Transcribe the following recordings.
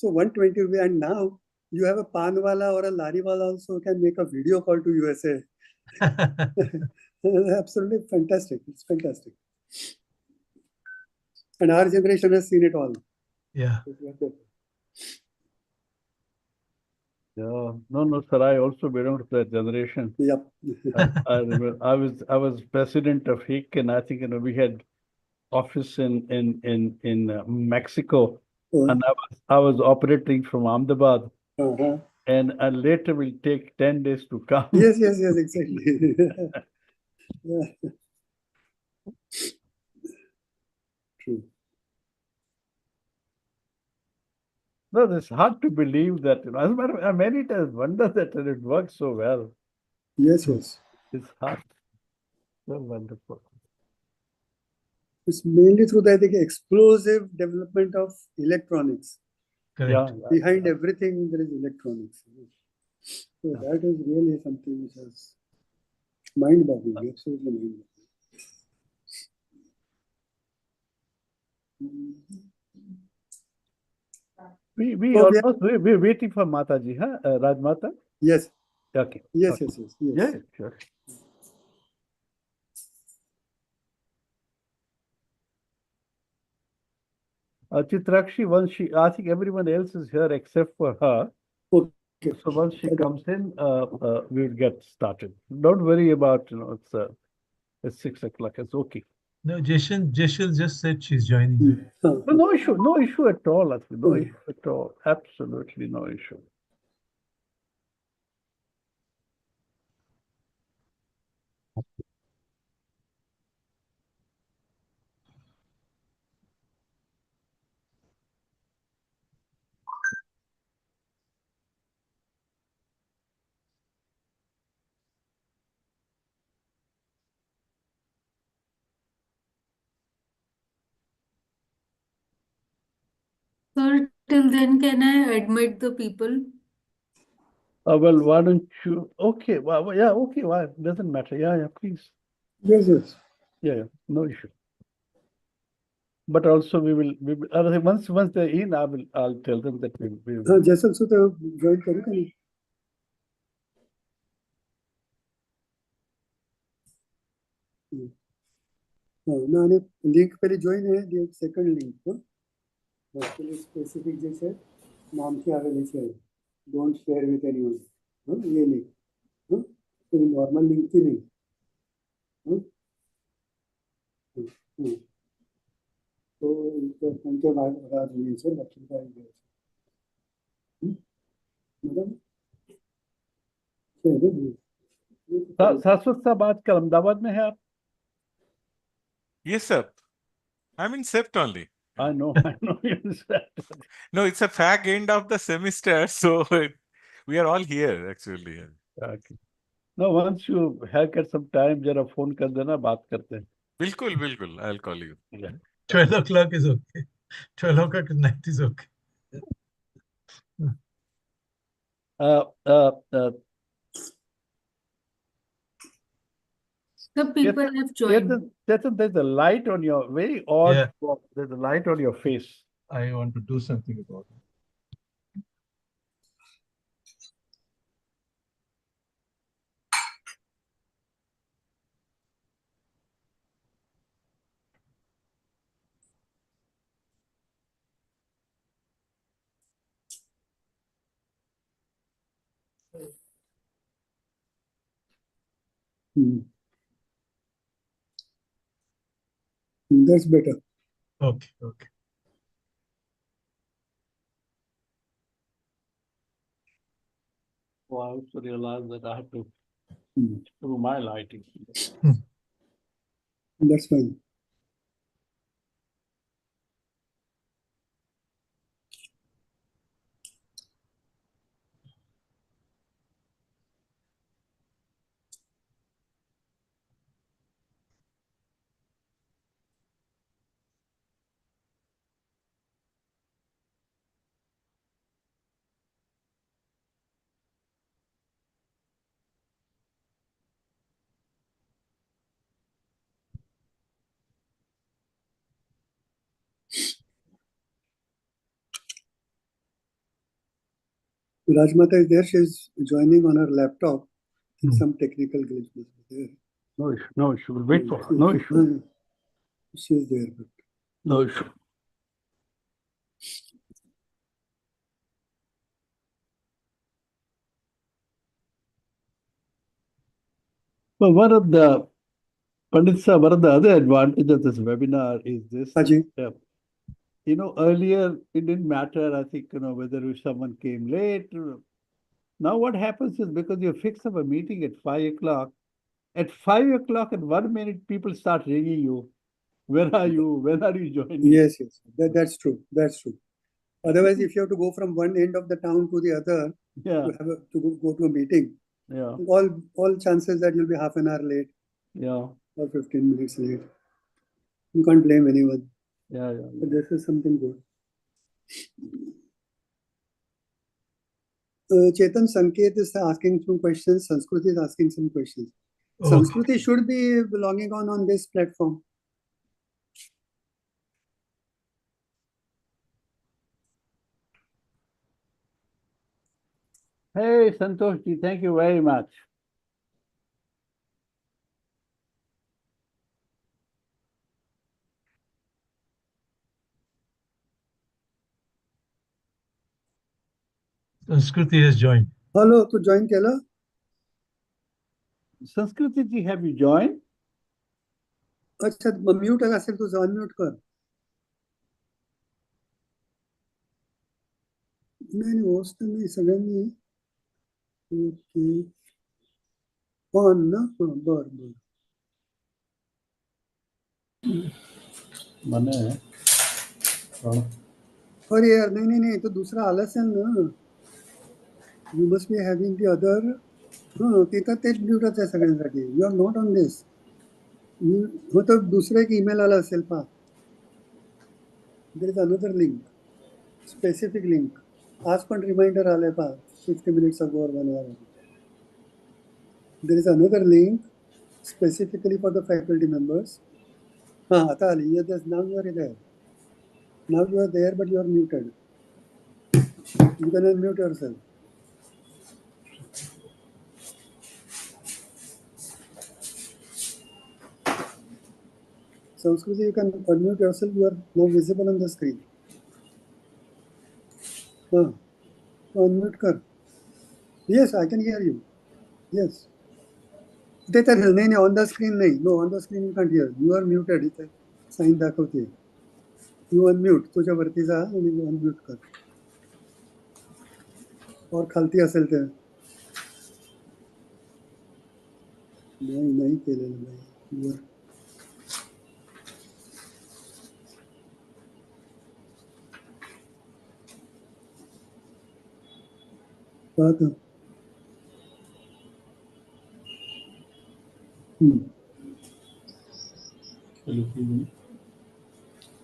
So 120 rupees, and now you have a panwala or a lariwala also can make a video call to USA. Absolutely fantastic. It's fantastic. And our generation has seen it all. Yeah. Yeah. No, sir. I also belong to that generation. Yep. I remember I was president of HIC, and I think we had office in Mexico, and I was operating from Ahmedabad, and later will take 10 days to come. Yes, exactly. Yeah. True. No, it's hard to believe that. As a matter of fact, many times wonder that it works so well. Yes. It's hard. So wonderful. It's mainly through the, I think, explosive development of electronics. Correct. Yeah. Behind everything, there is electronics. So that is really something which is mind-boggling, absolutely mind-boggling. We're waiting for Mataji, huh? Rajmata? Yes. Okay. Yes. Yeah, sure. Chitrakshi, I think everyone else is here except for her. Okay. So once she comes in, we'll get started. Don't worry about, it's 6 o'clock. It's okay. No, Jeshil just said she's joining. No issue at all. No issue at all. Absolutely no issue. Sir, till then, can I admit the people? Well, why don't you? Okay, well, yeah, okay, why? Doesn't matter. Yeah, please. Yes. Yeah, no issue. But also we will once they're in, I'll tell them that we will. Jason, so the join करूँ क्या नहीं? ना ने link पहले join है, the second link को. Actually specific जैसे नाम की आगे लिखे है. Don't share with anyone. ये link. तो normal link की नहीं. तो उनके बाद ये से बच्चों का मैडम सासवत साहब आजकल अहमदाबाद में है आप? Yes, sir. I'm in SEPT only. I know. No, it's a fag end of the semester, so we are all here actually. Okay. No, once you have get some time, जरा phone कर देना, बात करते हैं. बिल्कुल, I'll call you. Yeah. 12 o'clock is okay. 12 o'clock at night is okay. The people have joined. Chetan, there's a light on your very odd. Yeah. There's a light on your face. I want to do something about it. That's better. Okay. Oh, I also realized that I have to do my lighting. That's fine. Rajmata is there. She's joining on her laptop. Hmm. Some technical glitch is there. No issue. No issue. We'll wait for her. No issue. She's there. But No issue. But one of the Pandit sir, one of the other advantages of this webinar is this. Haji. You know, earlier it didn't matter, I think, you know, whether someone came late. Now what happens is because you fix up a meeting at 5 o'clock, at 5 o'clock and 1 minute people start ringing you. Where are you? When are you joining? Yes. That's true. That's true. Otherwise, if you have to go from one end of the town to the other, Yeah. to go to a meeting, Yeah. all chances that you'll be half an hour late Yeah. or 15 minutes late. You can't blame anyone. Yeah. But this is something good. Chetan, Sanket is asking some questions. Sanskriti is asking some questions. Okay. Sanskriti should be belonging on this platform. Hey, Santosh ji, thank you very much. Sanskriti has joined. Hello, to join Kela? Sanskriti ji, have you joined? अच्छा mute असेल तुझं unmute कर नाही host नाही सगळ्यांनी okay on ना बर मने अरे यार नाही तो दूसरा आला असेल ना you must be having the other तिथं तेच म्यूटच आहे सगळ्यांसाठी you are not on this हो तर दुसरा एक ईमेल आला असेल पहा there is another link specific link आज पण रिमाइंडर आलाय पहा 50 minutes ago or 1 hour ago. There is another link specifically for the faculty members. आता आली. Yes, now you are there. Now you are there, but you are muted. You can unmute yourself. Sanskriti, you can unmute yourself. You are now visible on the screen. Unmute kar. Yes, I can hear you. Yes. ते तर नाही on the screen नाही no on the screen you can't hear you are muted इथे sign दाखवते you unmute तुझ्या वरती जा आणि अनम्यूट कर और खालती असेल ते नाही केलेलं नाही पाहतो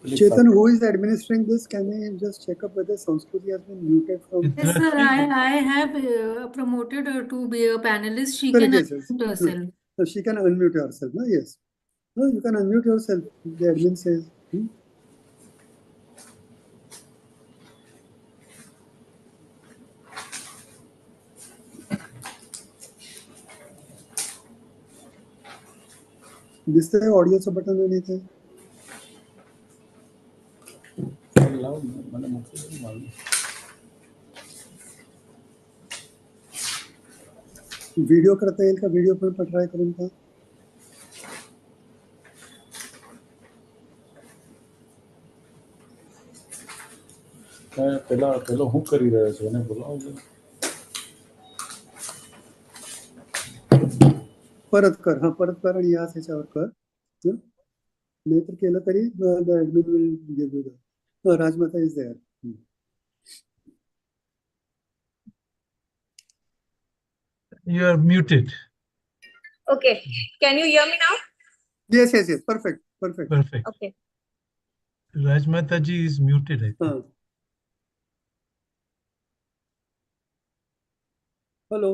Chetan, who is administering this? Can I just check up whether Sanskriti has been muted from? Yes, sir. I have promoted her to be a panelist. She Correct, can yes, yes. unmute herself. So she can unmute herself, no? Yes. No, you can unmute yourself. The admin says. दिसतंय ऑडिओचं button आणि ते video करता येईल का video पण try करून का પેલા હું કરી રહ્યો છું એને બોલાવો परत कर आणि याच ह्याच्यावर कर नाहीतर केलं तरी the admin will give you the राजमाता is there You are muted. Okay. Can you hear me now? yes perfect Okay. Rajmata ji is muted, I think. Hello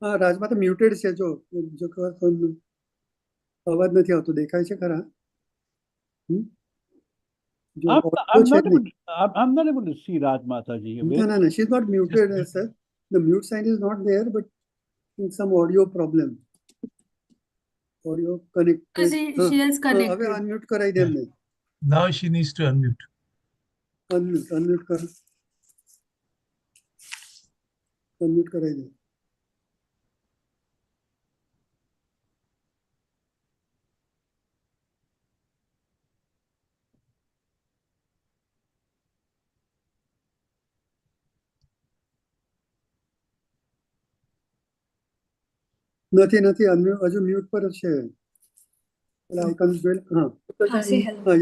હા રાજમાતા મ્યુટેડ છે જો અવાજ નથી આવતો દેખાય છે ખરા जो audio છે જ નહીં. I'm not able to see Rajmata ji. No, she's not muted, sir. The mute sign is not there, but some audio problem. Audio connected. She has હવે connected. unmute કરાઈ દે એમને. Now she needs to unmute. Unmute કર. Unmute કરાઈ દે. નથી હજુ mute પર જ છે. Icon join.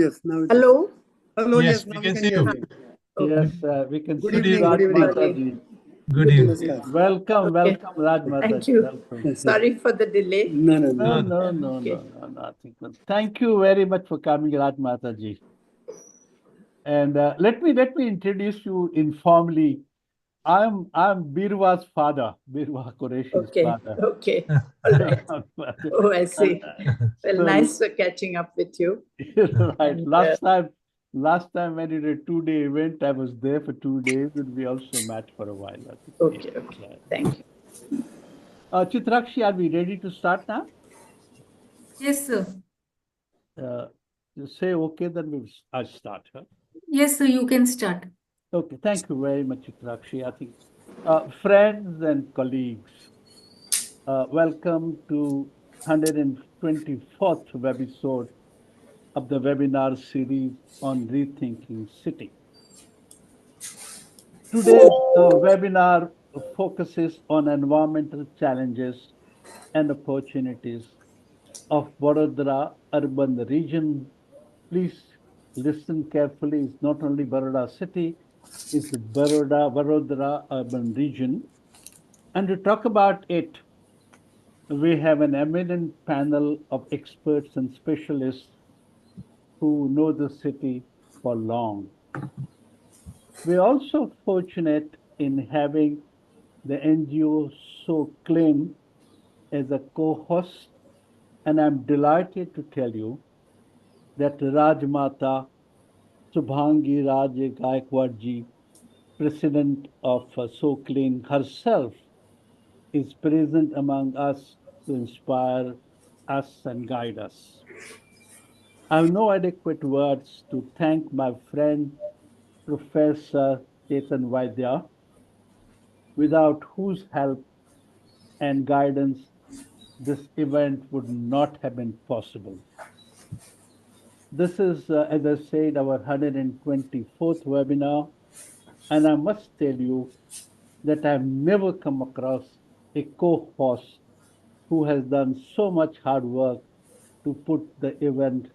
Yes, now. Hello. Hello, Yes, yes, we now can we see can you. hear you. Yes, we can Good see evening, good Rajmata evening. ji. Good evening. Namaskar. Welcome, Okay. welcome, Rajmata. Thank you. Welcome. Sorry for the delay. No. No, nothing. Thank you very much for coming, Rajmata ji. And let me introduce you informally. I'm Birwa's father, Birwa Qureshi's Okay. father. Okay. All right. Oh, I see. Well, So- nice for catching up with you. Right. And, Last time when you did a 2-day event, I was there for 2 days, and we also met for a while. Okay. Thank you. Chitrakshi, are we ready to start now? Yes, sir. You say okay, then I'll start. Huh? Yes, sir, you can start. Okay, thank you very much, Chitrakshi. I think, friends and colleagues, welcome to 124th episode of the webinar series on rethinking city. Today's webinar focuses on environmental challenges and opportunities of Vadodara urban region. Please listen carefully. It's not only Vadodara city, it's Vadodara urban region. And to talk about it, we have an eminent panel of experts and specialists who know the city for long. We're also fortunate in having the NGO So Clean as a co-host, and I'm delighted to tell you that Rajmata Shubhanginiraje Gaekwad ji, President of So Clean herself, is present among us to inspire us and guide us. I have no adequate words to thank my friend, Professor Chetan Vaidya, without whose help and guidance this event would not have been possible. This is, as I said, our 124th webinar, and I must tell you that I've never come across a co-host who has done so much hard work to put the event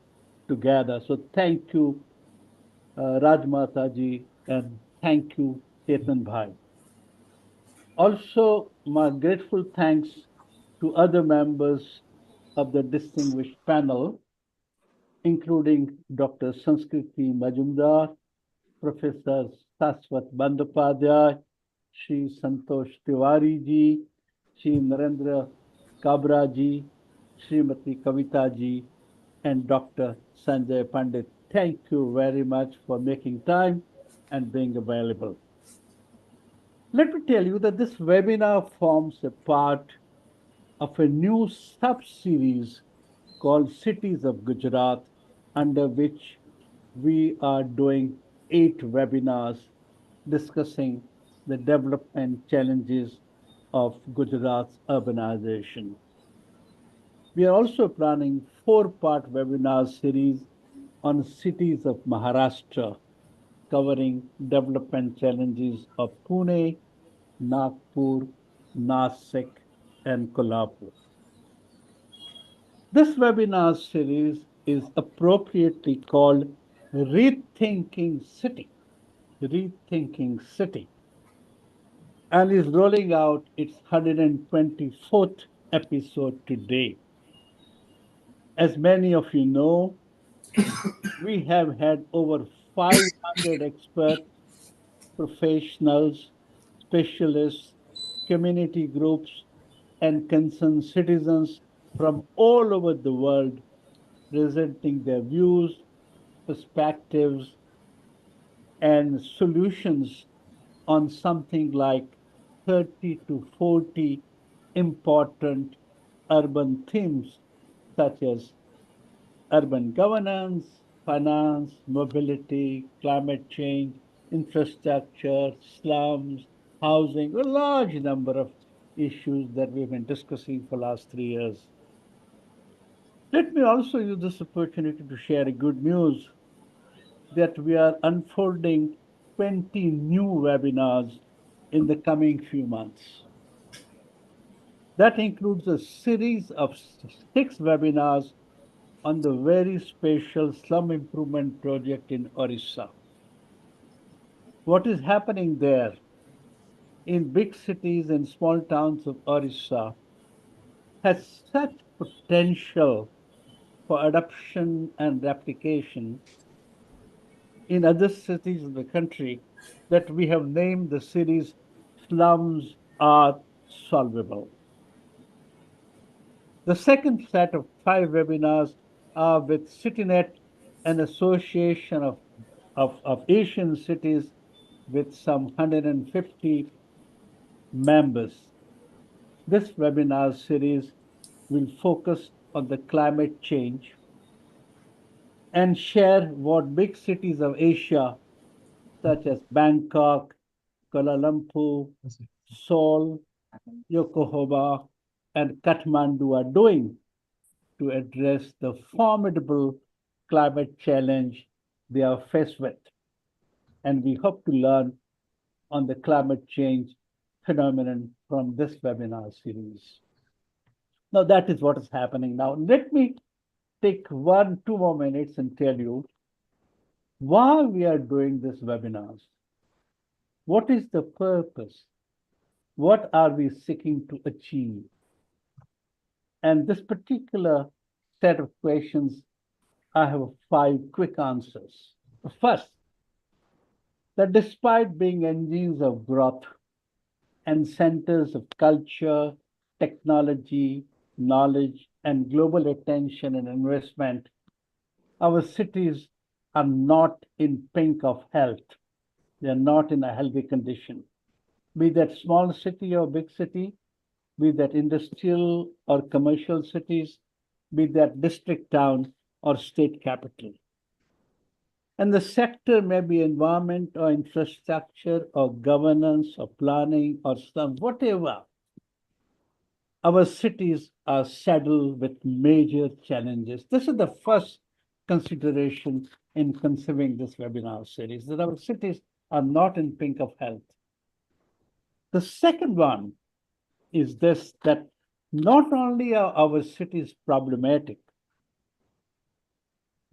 together. So thank you, Rajmata ji, and thank you, Chetan bhai. Also, my grateful thanks to other members of the distinguished panel, including Dr. Sanskriti Mujumdar, Professor Saswat Bandopadhyay, Shri Santosh Tiwari ji, Shri Narendra Kabra ji, Srimati Kavitha ji, and Dr. Sanjay Pandit. Thank you very much for making time and being available. Let me tell you that this webinar forms a part of a new sub-series called Cities of Gujarat, under which we are doing 8 webinars discussing the development challenges of Gujarat's urbanization. We are also planning 4-part webinar series on cities of Maharashtra, covering development challenges of Pune, Nagpur, Nasik, and Kolhapur. This webinar series is appropriately called Rethinking City, and is rolling out its 124th episode today. As many of you know, we have had over 500 experts, professionals, specialists, community groups, and concerned citizens from all over the world presenting their views, perspectives, and solutions on something like 30 to 40 important urban themes, such as urban governance, finance, mobility, climate change, infrastructure, slums, housing, a large number of issues that we've been discussing for the last 3 years. Let me also use this opportunity to share a good news that we are unfolding 20 new webinars in the coming few months. That includes a series of 6 webinars on the very special slum improvement project in Orissa. What is happening there in big cities and small towns of Orissa has such potential for adoption and replication in other cities of the country that we have named the series Slums Are Solvable. The second set of 5 webinars are with CityNet, an association of Asian cities with some 150 members. This webinar series will focus on the climate change and share what big cities of Asia, such as Bangkok, Kuala Lumpur, Seoul, Yokohama, and Kathmandu are doing to address the formidable climate challenge they are faced with. And we hope to learn on the climate change phenomenon from this webinar series. Now, that is what is happening now. Let me take 2 more minutes and tell you why we are doing this webinars. What is the purpose? What are we seeking to achieve? And this particular set of questions, I have 5 quick answers. First, that despite being engines of growth and centers of culture, technology, knowledge, and global attention and investment, our cities are not in pink of health. They are not in a healthy condition. Be that small city or big city, be that industrial or commercial cities, be that district town or state capital. And the sector may be environment or infrastructure or governance or planning or some whatever. Our cities are saddled with major challenges. This is the first consideration in conceiving this webinar series, that our cities are not in pink of health. The second one is this, that not only are our cities problematic,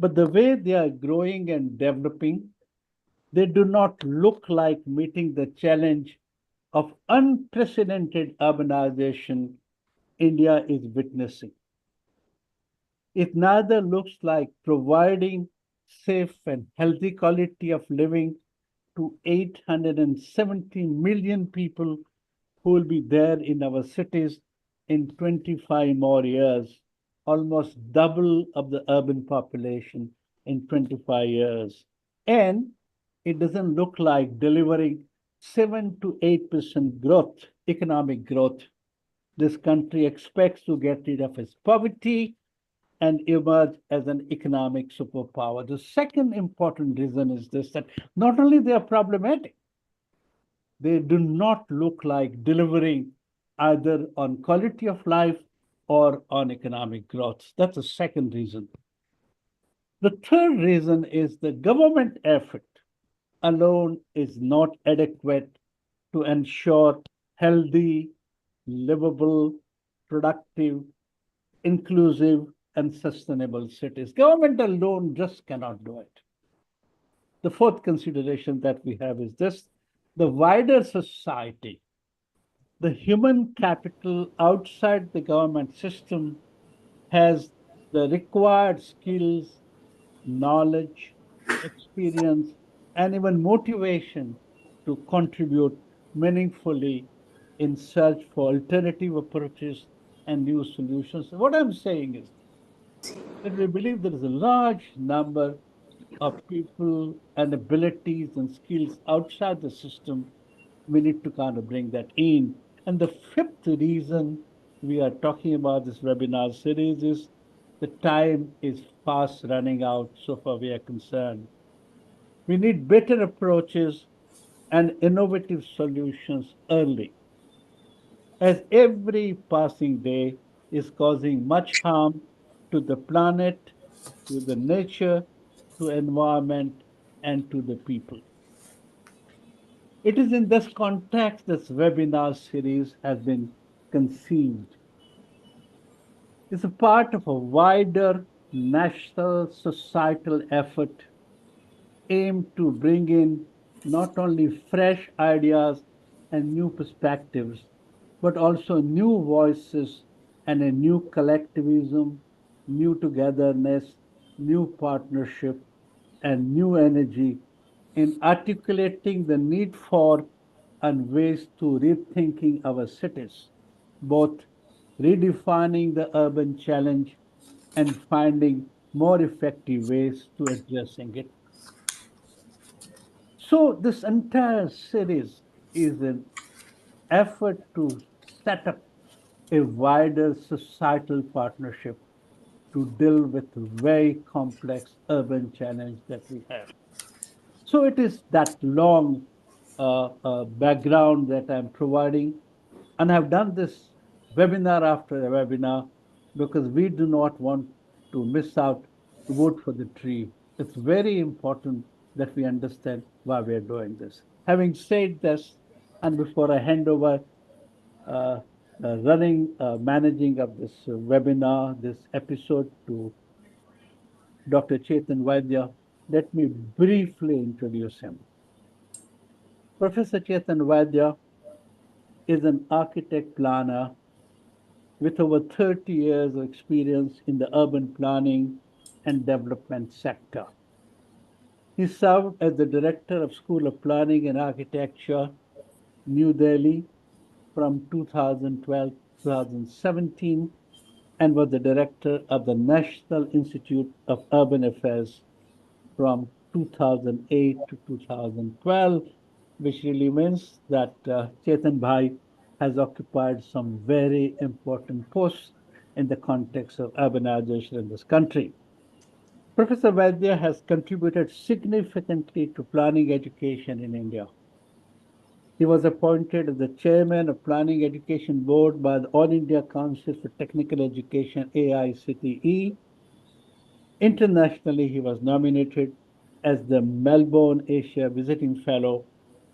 but the way they are growing and developing, they do not look like meeting the challenge of unprecedented urbanization India is witnessing. It neither looks like providing safe and healthy quality of living to 870 million people who will be there in our cities in 25 more years, almost double of the urban population in 25 years. And it doesn't look like delivering 7 to 8% growth, economic growth. This country expects to get rid of its poverty and emerge as an economic superpower. The second important reason is this, that not only they are problematic, they do not look like delivering either on quality of life or on economic growth. That's the second reason. The third reason is the government effort alone is not adequate to ensure healthy, livable, productive, inclusive, and sustainable cities. Government alone just cannot do it. The fourth consideration that we have is this: the wider society, the human capital outside the government system has the required skills, knowledge, experience, and even motivation to contribute meaningfully in search for alternative approaches and new solutions. What I'm saying is that we believe there is a large number of people and abilities and skills outside the system, we need to kind of bring that in. And the fifth reason we are talking about this webinar series is the time is fast running out so far we are concerned. We need better approaches and innovative solutions early, as every passing day is causing much harm to the planet, to the nature, to environment, and to the people. It is in this context this webinar series has been conceived. It's a part of a wider national societal effort aimed to bring in not only fresh ideas and new perspectives, but also new voices and a new collectivism, new togetherness, new partnership, and new energy in articulating the need for and ways to rethinking our cities, both redefining the urban challenge and finding more effective ways to addressing it. So this entire series is an effort to set up a wider societal partnership to deal with the very complex urban challenge that we have. So it is that long background that I'm providing. And I've done this webinar after a webinar because we do not want to miss out the wood for the tree. It's very important that we understand why we are doing this. Having said this, and before I hand over managing of this webinar, this episode to Dr. Chetan Vaidya, let me briefly introduce him. Professor Chetan Vaidya is an architect planner with over 30 years of experience in the urban planning and development sector. He served as the director of School of Planning and Architecture, New Delhi, from 2012 to 2017, and was the director of the National Institute of Urban Affairs from 2008 to 2012, which really means that Chetan Bhai has occupied some very important posts in the context of urbanization in this country. Professor Vaidya has contributed significantly to planning education in India. He was appointed as the chairman of Planning Education Board by the All India Council for Technical Education, AICTE. Internationally, he was nominated as the Melbourne Asia Visiting Fellow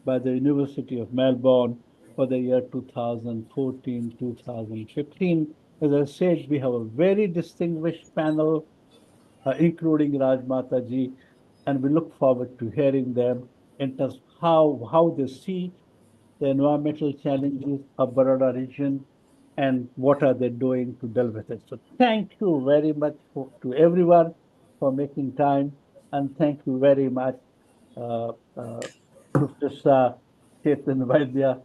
by the University of Melbourne for the year 2014-2015. As I said, we have a very distinguished panel, including Rajmata ji, and we look forward to hearing them in terms of how they see the environmental challenges of Baroda region and what are they doing to deal with it. So thank you very much to everyone for making time, and thank you very much, Professor Chetan Vaidya,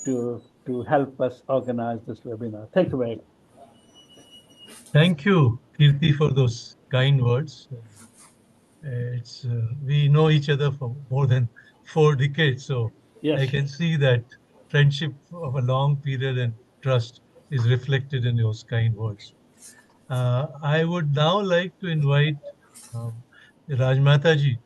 to help us organize this webinar. Thank you very much. Thank you, Kirti, for those kind words. We know each other for more than 4 decades, so Yes. I can see that friendship of a long period and trust is reflected in those kind words. I would now like to invite um, Rajmata ji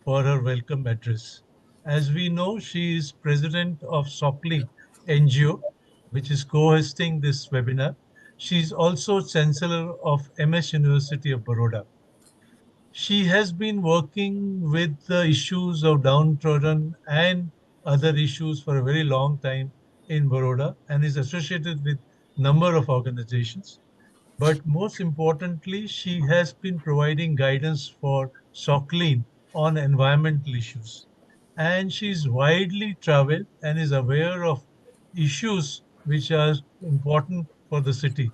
for her welcome address. As we know, she is president of Sockling NGO, which is co-hosting this webinar. She is also chancellor of MS University of Baroda. She has been working with the issues of downtrodden and other issues for a very long time in Baroda and is associated with number of organizations. But most importantly, she has been providing guidance for Sockling on environmental issues. And she's widely traveled and is aware of issues which are important for the city.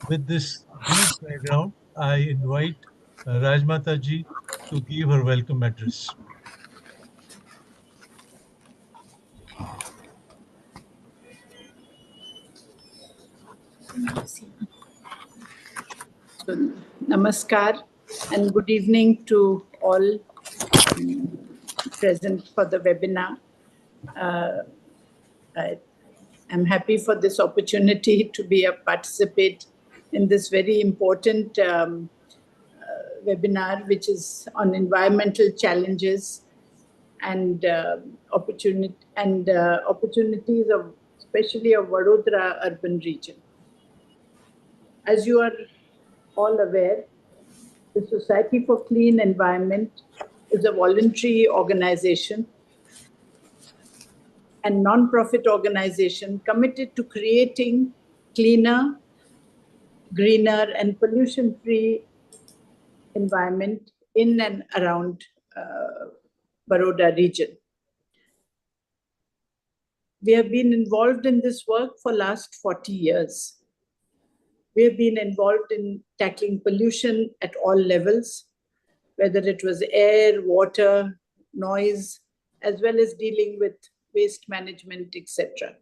With this brief background, I invite Rajmata ji to give her welcome address. Namaskar and good evening to all present for the webinar. I'm happy for this opportunity to be a participant in this very important webinar, which is on environmental challenges and opportunities of, especially of Vadodara urban region. As you are all aware, the Society for Clean Environment is a voluntary organization and non-profit organization committed to creating cleaner, greener and pollution-free environment in and around Baroda region. We have been involved in this work for last 40 years. We have been involved in tackling pollution at all levels, whether it was air, water, noise, as well as dealing with waste management, etc.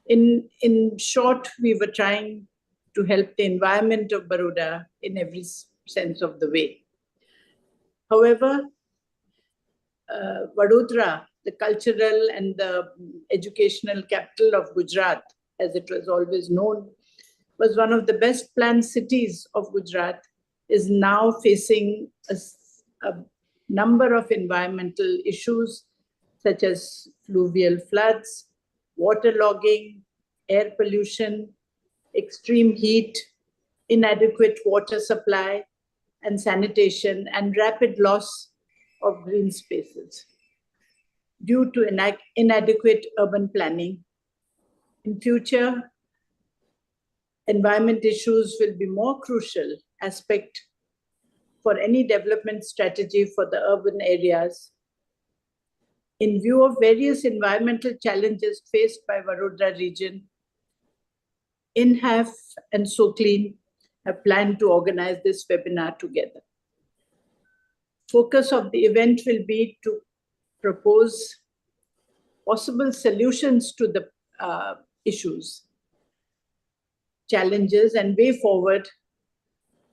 In short, we were trying to help the environment of Baroda in every sense of the way. However, Vadodara, the cultural and the educational capital of Gujarat, as it was always known, was one of the best planned cities of Gujarat, is now facing a number of environmental issues such as fluvial floods, waterlogging, air pollution, extreme heat, inadequate water supply and sanitation, and rapid loss of green spaces. Due to inadequate urban planning, in future, environment issues will be more crucial aspect for any development strategy for the urban areas. In view of various environmental challenges faced by Vadodara region, INHAF and So Clean have planned to organize this webinar together. Focus of the event will be to propose possible solutions to the issues, challenges, and way forward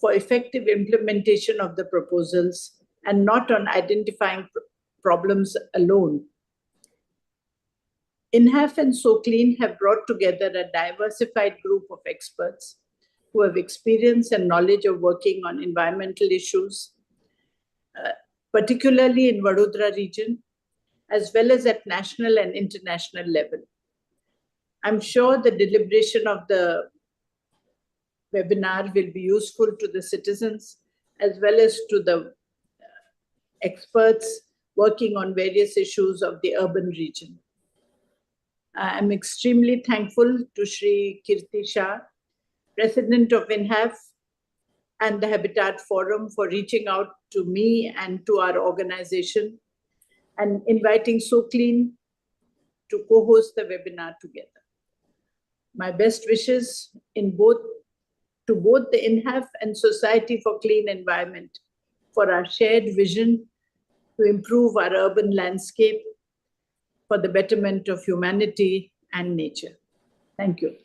for effective implementation of the proposals, and not on identifying problems alone. INHAF and So Clean have brought together a diversified group of experts who have experience and knowledge of working on environmental issues, particularly in Vadodara region, as well as at national and international level. I'm sure the deliberation of the webinar will be useful to the citizens as well as to the experts working on various issues of the urban region. I'm extremely thankful to Shri Kirti Shah, President of INHAF and the Habitat Forum, for reaching out to me and to our organization and inviting So Clean to co-host the webinar together. My best wishes to both the INHAF and Society for Clean Environment for our shared vision to improve our urban landscape for the betterment of humanity and nature. Thank you.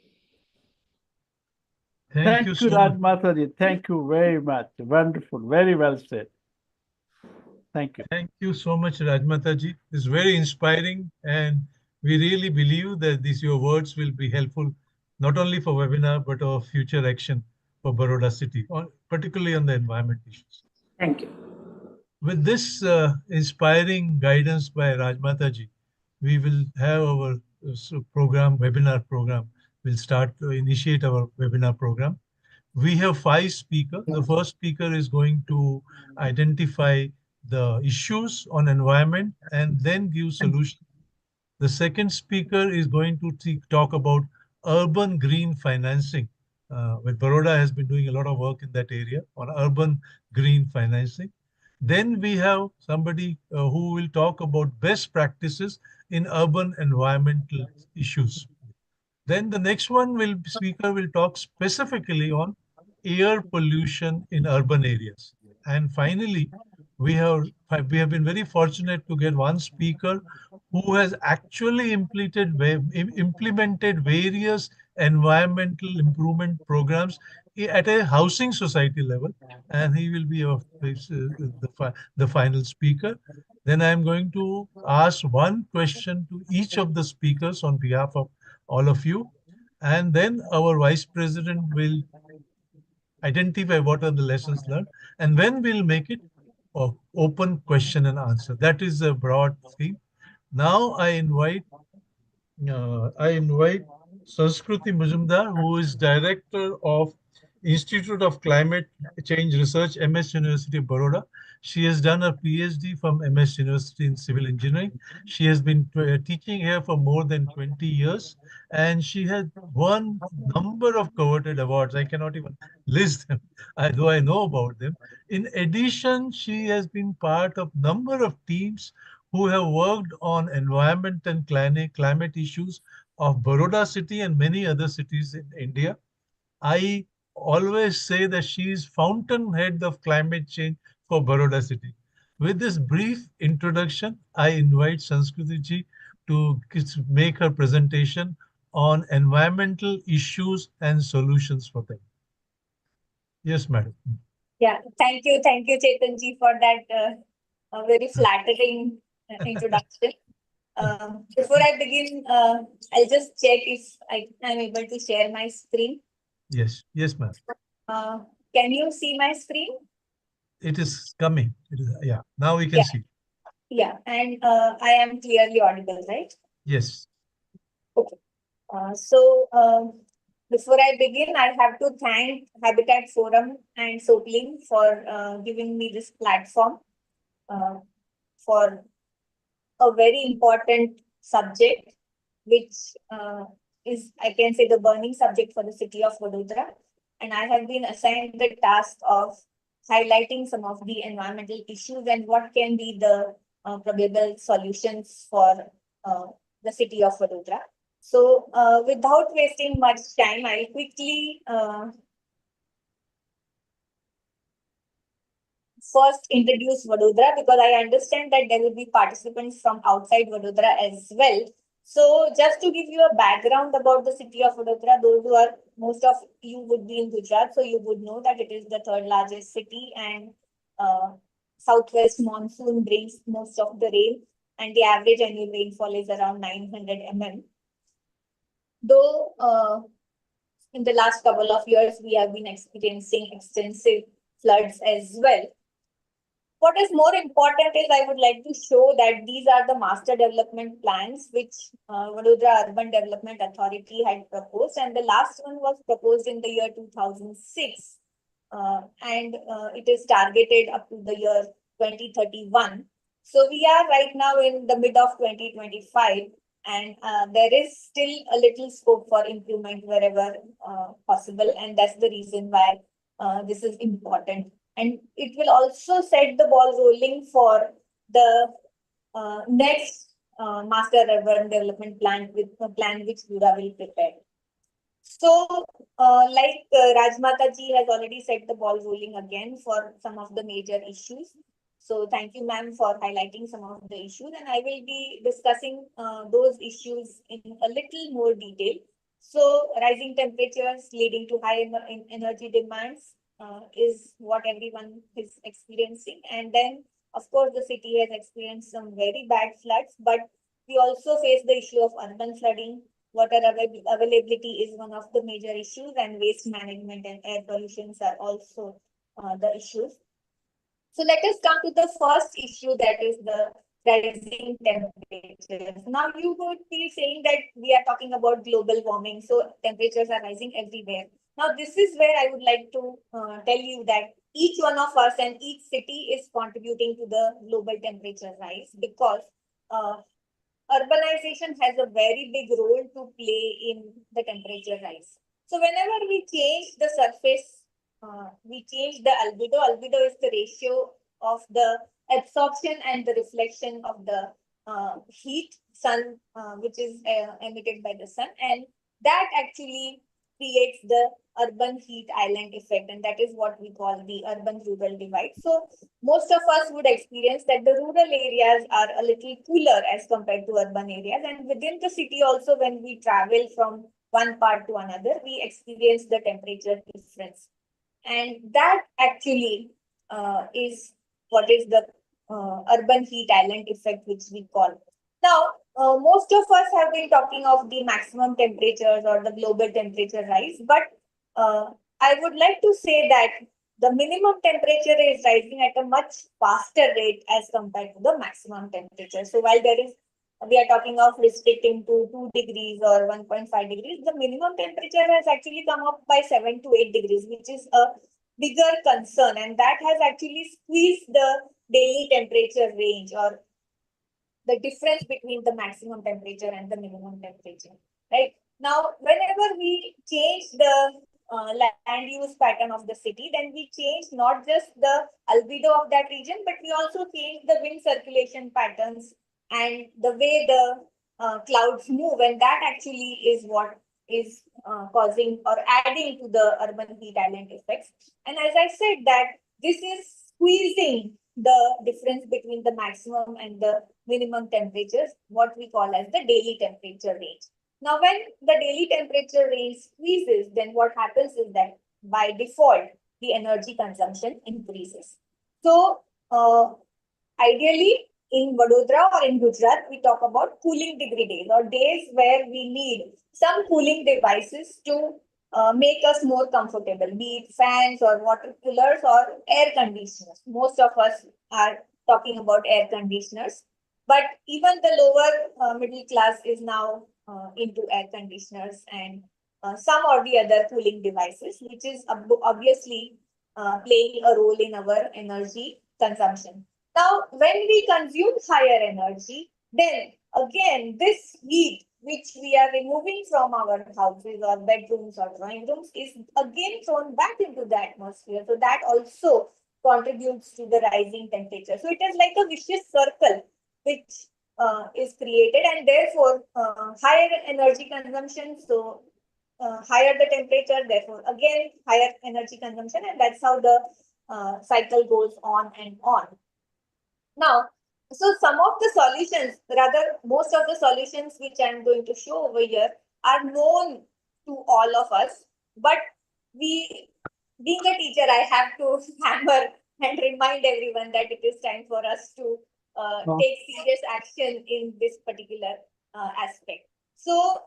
Thank you so much. Rajmata ji. Thank you very much. Wonderful. Very well said. Thank you. Thank you so much, Rajmata ji. It's very inspiring, and we really believe that your words will be helpful, not only for webinar, but of future action for Baroda city, particularly on the environment issues. Thank you. With this inspiring guidance by Rajmata ji, we will have our webinar program. We'll start to initiate our webinar program. We have 5 speakers. The first speaker is going to identify the issues on environment and then give solutions. The second speaker is going to talk about urban green financing. Baroda has been doing a lot of work in that area on urban green financing. Then we have somebody who will talk about best practices in urban environmental issues. Then the next speaker will talk specifically on air pollution in urban areas. And finally, we have been very fortunate to get one speaker who has actually implemented various environmental improvement programs at a housing society level, and he will be the final speaker. Then I am going to ask one question to each of the speakers on behalf of all of you, and then our vice president will identify what are the lessons learned, and then we'll make it a open question and answer. That is a broad theme. Now I invite Sanskriti Mujumdar, who is Director of Institute of Climate Change Research, MS University of Baroda. She has done a PhD from MS University in Civil Engineering. She has been teaching here for more than 20 years, and she has won number of coveted awards. I cannot even list them, though I know about them. In addition, she has been part of number of teams who have worked on environment and climate issues of Baroda city and many other cities in India. I always say that she is fountainhead of climate change for Baroda city. With this brief introduction, I invite Sanskriti ji to make her presentation on environmental issues and solutions for them. Yes, madam. Yeah, thank you, Chetan ji, for that very flattering introduction. Before I begin, I'll just check if I am able to share my screen. Yes, ma'am. Can you see my screen? It is coming. Yeah, now we can see. Yeah, and I am clearly audible, right? Yes. Okay. Before I begin, I have to thank Habitat Forum and Sopling for giving me this platform for a very important subject, which is, I can say, the burning subject for the city of Vadodara. And I have been assigned the task of highlighting some of the environmental issues and what can be the probable solutions for the city of Vadodara. So without wasting much time, I'll quickly first introduce Vadodara, because I understand that there will be participants from outside Vadodara as well. So just to give you a background about the city of Vadodara, most of you would be in Gujarat, so you would know that it is the third largest city, and southwest monsoon brings most of the rain, and the average annual rainfall is around 900 mm. Though in the last couple of years, we have been experiencing extensive floods as well. What is more important is I would like to show that these are the master development plans which Vadodara Urban Development Authority had proposed, and the last one was proposed in the year 2006, and it is targeted up to the year 2031. So we are right now in the mid of 2025, and there is still a little scope for improvement wherever possible, and that's the reason why this is important. And it will also set the ball rolling for the next Master Urban Development Plan, with a plan which Buda will prepare. So, like Rajmata ji has already set the ball rolling again for some of the major issues. So, thank you, ma'am, for highlighting some of the issues, and I will be discussing those issues in a little more detail. So, rising temperatures leading to high energy demands is what everyone is experiencing. And then, of course, the city has experienced some very bad floods, but we also face the issue of urban flooding. Water availability is one of the major issues, and waste management and air pollution are also the issues. So let us come to the first issue, that is the rising temperatures. Now you would be saying that we are talking about global warming, so temperatures are rising everywhere. Now this is where I would like to tell you that each one of us and each city is contributing to the global temperature rise, because urbanization has a very big role to play in the temperature rise. So whenever we change the surface, we change the albedo. Albedo is the ratio of the absorption and the reflection of the heat, sun, which is emitted by the sun, and that actually creates the urban heat island effect, and that is what we call the urban-rural divide. So most of us would experience that the rural areas are a little cooler as compared to urban areas, and within the city also, when we travel from one part to another, we experience the temperature difference. And that actually is what is the urban heat island effect, which we call. Now, most of us have been talking of the maximum temperatures or the global temperature rise, but I would like to say that the minimum temperature is rising at a much faster rate as compared to the maximum temperature. So while we are talking of restricting to 2 degrees or 1.5 degrees, the minimum temperature has actually come up by 7 to 8 degrees, which is a bigger concern, and that has actually squeezed the daily temperature range, or the difference between the maximum temperature and the minimum temperature, right? Now, whenever we change the land use pattern of the city, then we change not just the albedo of that region, but we also change the wind circulation patterns and the way the clouds move, and that actually is what is causing or adding to the urban heat island effects. And as I said, that this is squeezing the difference between the maximum and the minimum temperatures, what we call as the daily temperature range. Now, when the daily temperature range squeezes, then what happens is that by default, the energy consumption increases. So, ideally, in Vadodara or in Gujarat, we talk about cooling degree days, or days where we need some cooling devices to make us more comfortable, be it fans or water coolers or air conditioners. Most of us are talking about air conditioners, but even the lower middle class is now into air conditioners and some or the other cooling devices, which is obviously playing a role in our energy consumption. Now, when we consume higher energy, then again, this heat which we are removing from our houses or bedrooms or drawing rooms is again thrown back into the atmosphere. So that also contributes to the rising temperature. So it is like a vicious circle which is created, and therefore higher energy consumption. So higher the temperature, therefore again higher energy consumption, and that's how the cycle goes on and on. Now, so some of the solutions, rather most of the solutions which I'm going to show over here are known to all of us, but being a teacher, I have to hammer and remind everyone that it is time for us to take serious action in this particular aspect. So,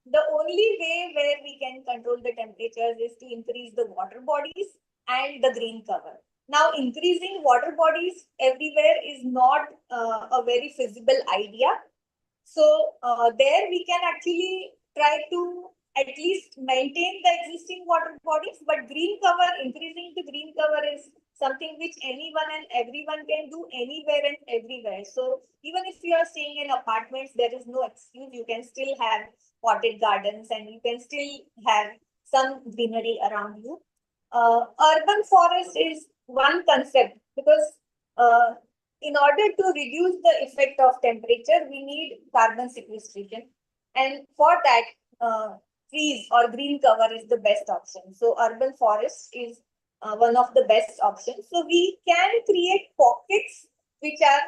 the only way where we can control the temperatures is to increase the water bodies and the green cover. Now, increasing water bodies everywhere is not a very feasible idea. So, there we can actually try to at least maintain the existing water bodies, but green cover, increasing the green cover is something which anyone and everyone can do anywhere and everywhere. So, even if you are staying in apartments, there is no excuse. You can still have potted gardens and you can still have some greenery around you. Urban forest is one concept, because in order to reduce the effect of temperature, we need carbon sequestration. And for that, trees or green cover is the best option. So urban forest is one of the best options. So we can create pockets which are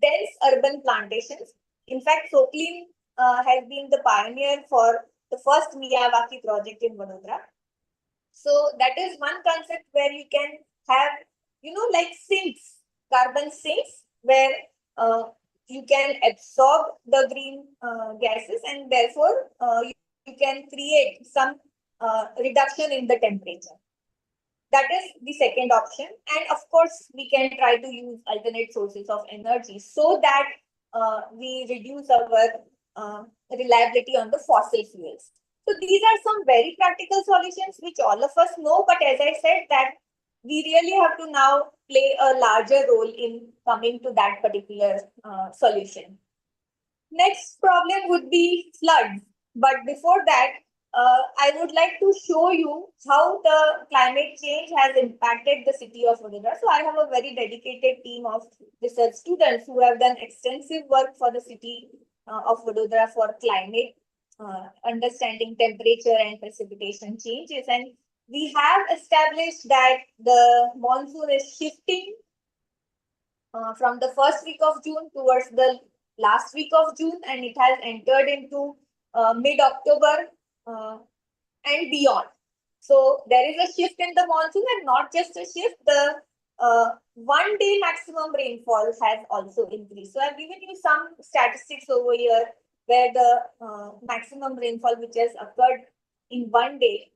dense urban plantations. In fact, Soklin has been the pioneer for the first Miyawaki project in Vadodara. So that is one concept where you can have, like sinks, carbon sinks, where you can absorb the green gases, and therefore you can create some reduction in the temperature. That is the second option. And of course, we can try to use alternate sources of energy so that we reduce our reliability on the fossil fuels. So these are some very practical solutions which all of us know, but as I said, that we really have to now play a larger role in coming to that particular solution. Next problem would be floods. But before that, I would like to show you how the climate change has impacted the city of Vadodara. So I have a very dedicated team of research students who have done extensive work for the city of Vadodara for climate understanding temperature and precipitation changes. And we have established that the monsoon is shifting from the first week of June towards the last week of June, and it has entered into mid-October and beyond. So there is a shift in the monsoon, and not just a shift, the 1 day maximum rainfall has also increased. So I've given you some statistics over here where the maximum rainfall which has occurred in 1 day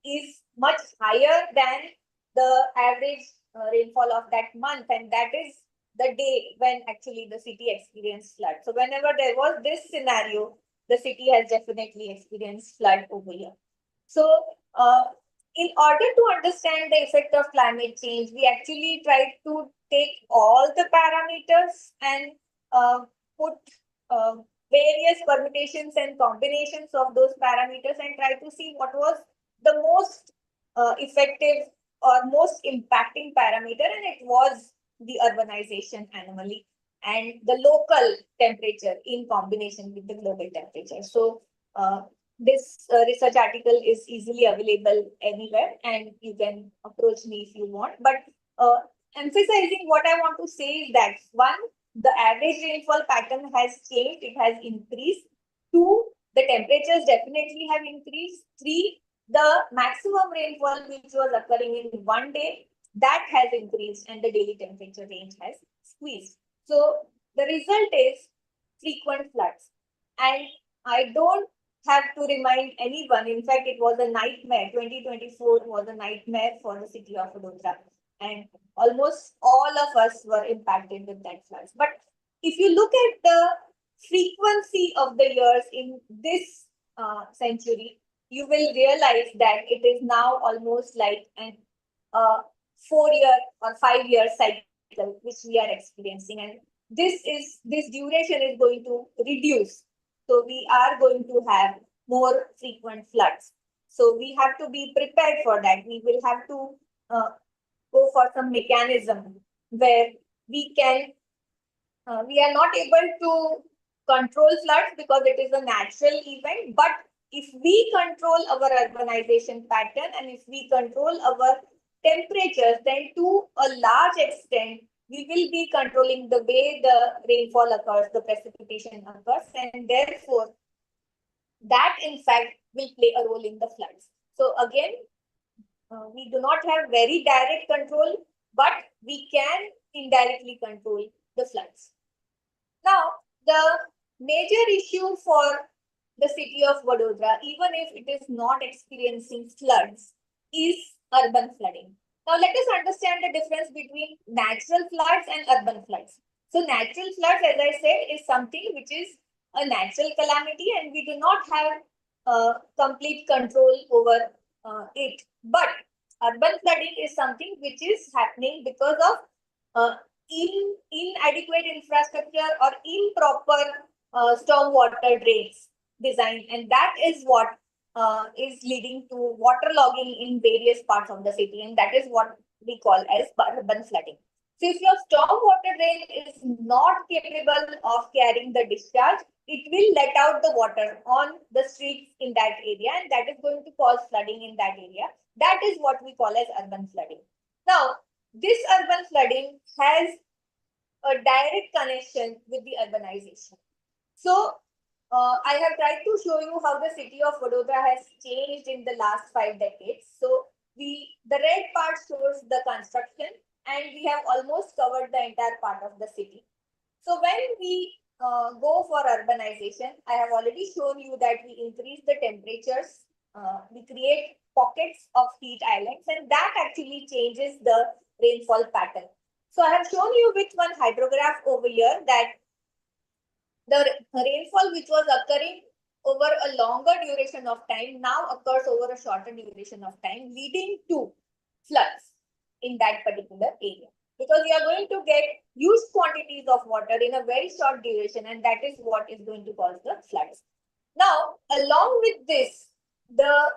is much higher than the average rainfall of that month, and that is the day when actually the city experienced flood. So whenever there was this scenario, the city has definitely experienced flood over here. So in order to understand the effect of climate change, we actually tried to take all the parameters and put various permutations and combinations of those parameters and try to see what was the most effective or most impacting parameter, and it was the urbanization anomaly and the local temperature in combination with the global temperature. So this research article is easily available anywhere, and you can approach me if you want. But emphasizing what I want to say is that, one, the average rainfall pattern has changed, it has increased. Two, the temperatures definitely have increased. Three, the maximum rainfall which was occurring in 1 day, that has increased, and the daily temperature range has squeezed. So the result is frequent floods. And I don't have to remind anyone. In fact, it was a nightmare. 2024 was a nightmare for the city of Vadodara. And almost all of us were impacted with that floods. But if you look at the frequency of the years in this century, you will realize that it is now almost like an 4-year or 5-year cycle which we are experiencing, and this duration is going to reduce. So we are going to have more frequent floods. So we have to be prepared for that. We will have to go for some mechanism where we can. We are not able to control floods because it is a natural event, but if we control our urbanization pattern and if we control our temperatures, then to a large extent, we will be controlling the way the rainfall occurs, the precipitation occurs, and therefore, that in fact will play a role in the floods. So again, we do not have very direct control, but we can indirectly control the floods. Now, the major issue for the city of Vadodara, even if it is not experiencing floods, is urban flooding. Now, let us understand the difference between natural floods and urban floods. So, natural floods, as I said, is something which is a natural calamity, and we do not have complete control over it. But urban flooding is something which is happening because of inadequate infrastructure or improper stormwater drains design, and that is what is leading to waterlogging in various parts of the city, and that is what we call as urban flooding. So if your stormwater drain is not capable of carrying the discharge, it will let out the water on the streets in that area, and that is going to cause flooding in that area. That is what we call as urban flooding. Now, this urban flooding has a direct connection with the urbanization. So, I have tried to show you how the city of Vadodara has changed in the last 5 decades. So, the red part shows the construction, and we have almost covered the entire part of the city. So, when we go for urbanization, I have already shown you that we increase the temperatures, we create pockets of heat islands, and that actually changes the rainfall pattern. So I have shown you with one hydrograph over here that the rainfall which was occurring over a longer duration of time now occurs over a shorter duration of time, leading to floods in that particular area. Because you are going to get huge quantities of water in a very short duration, and that is what is going to cause the floods. Now, along with this, the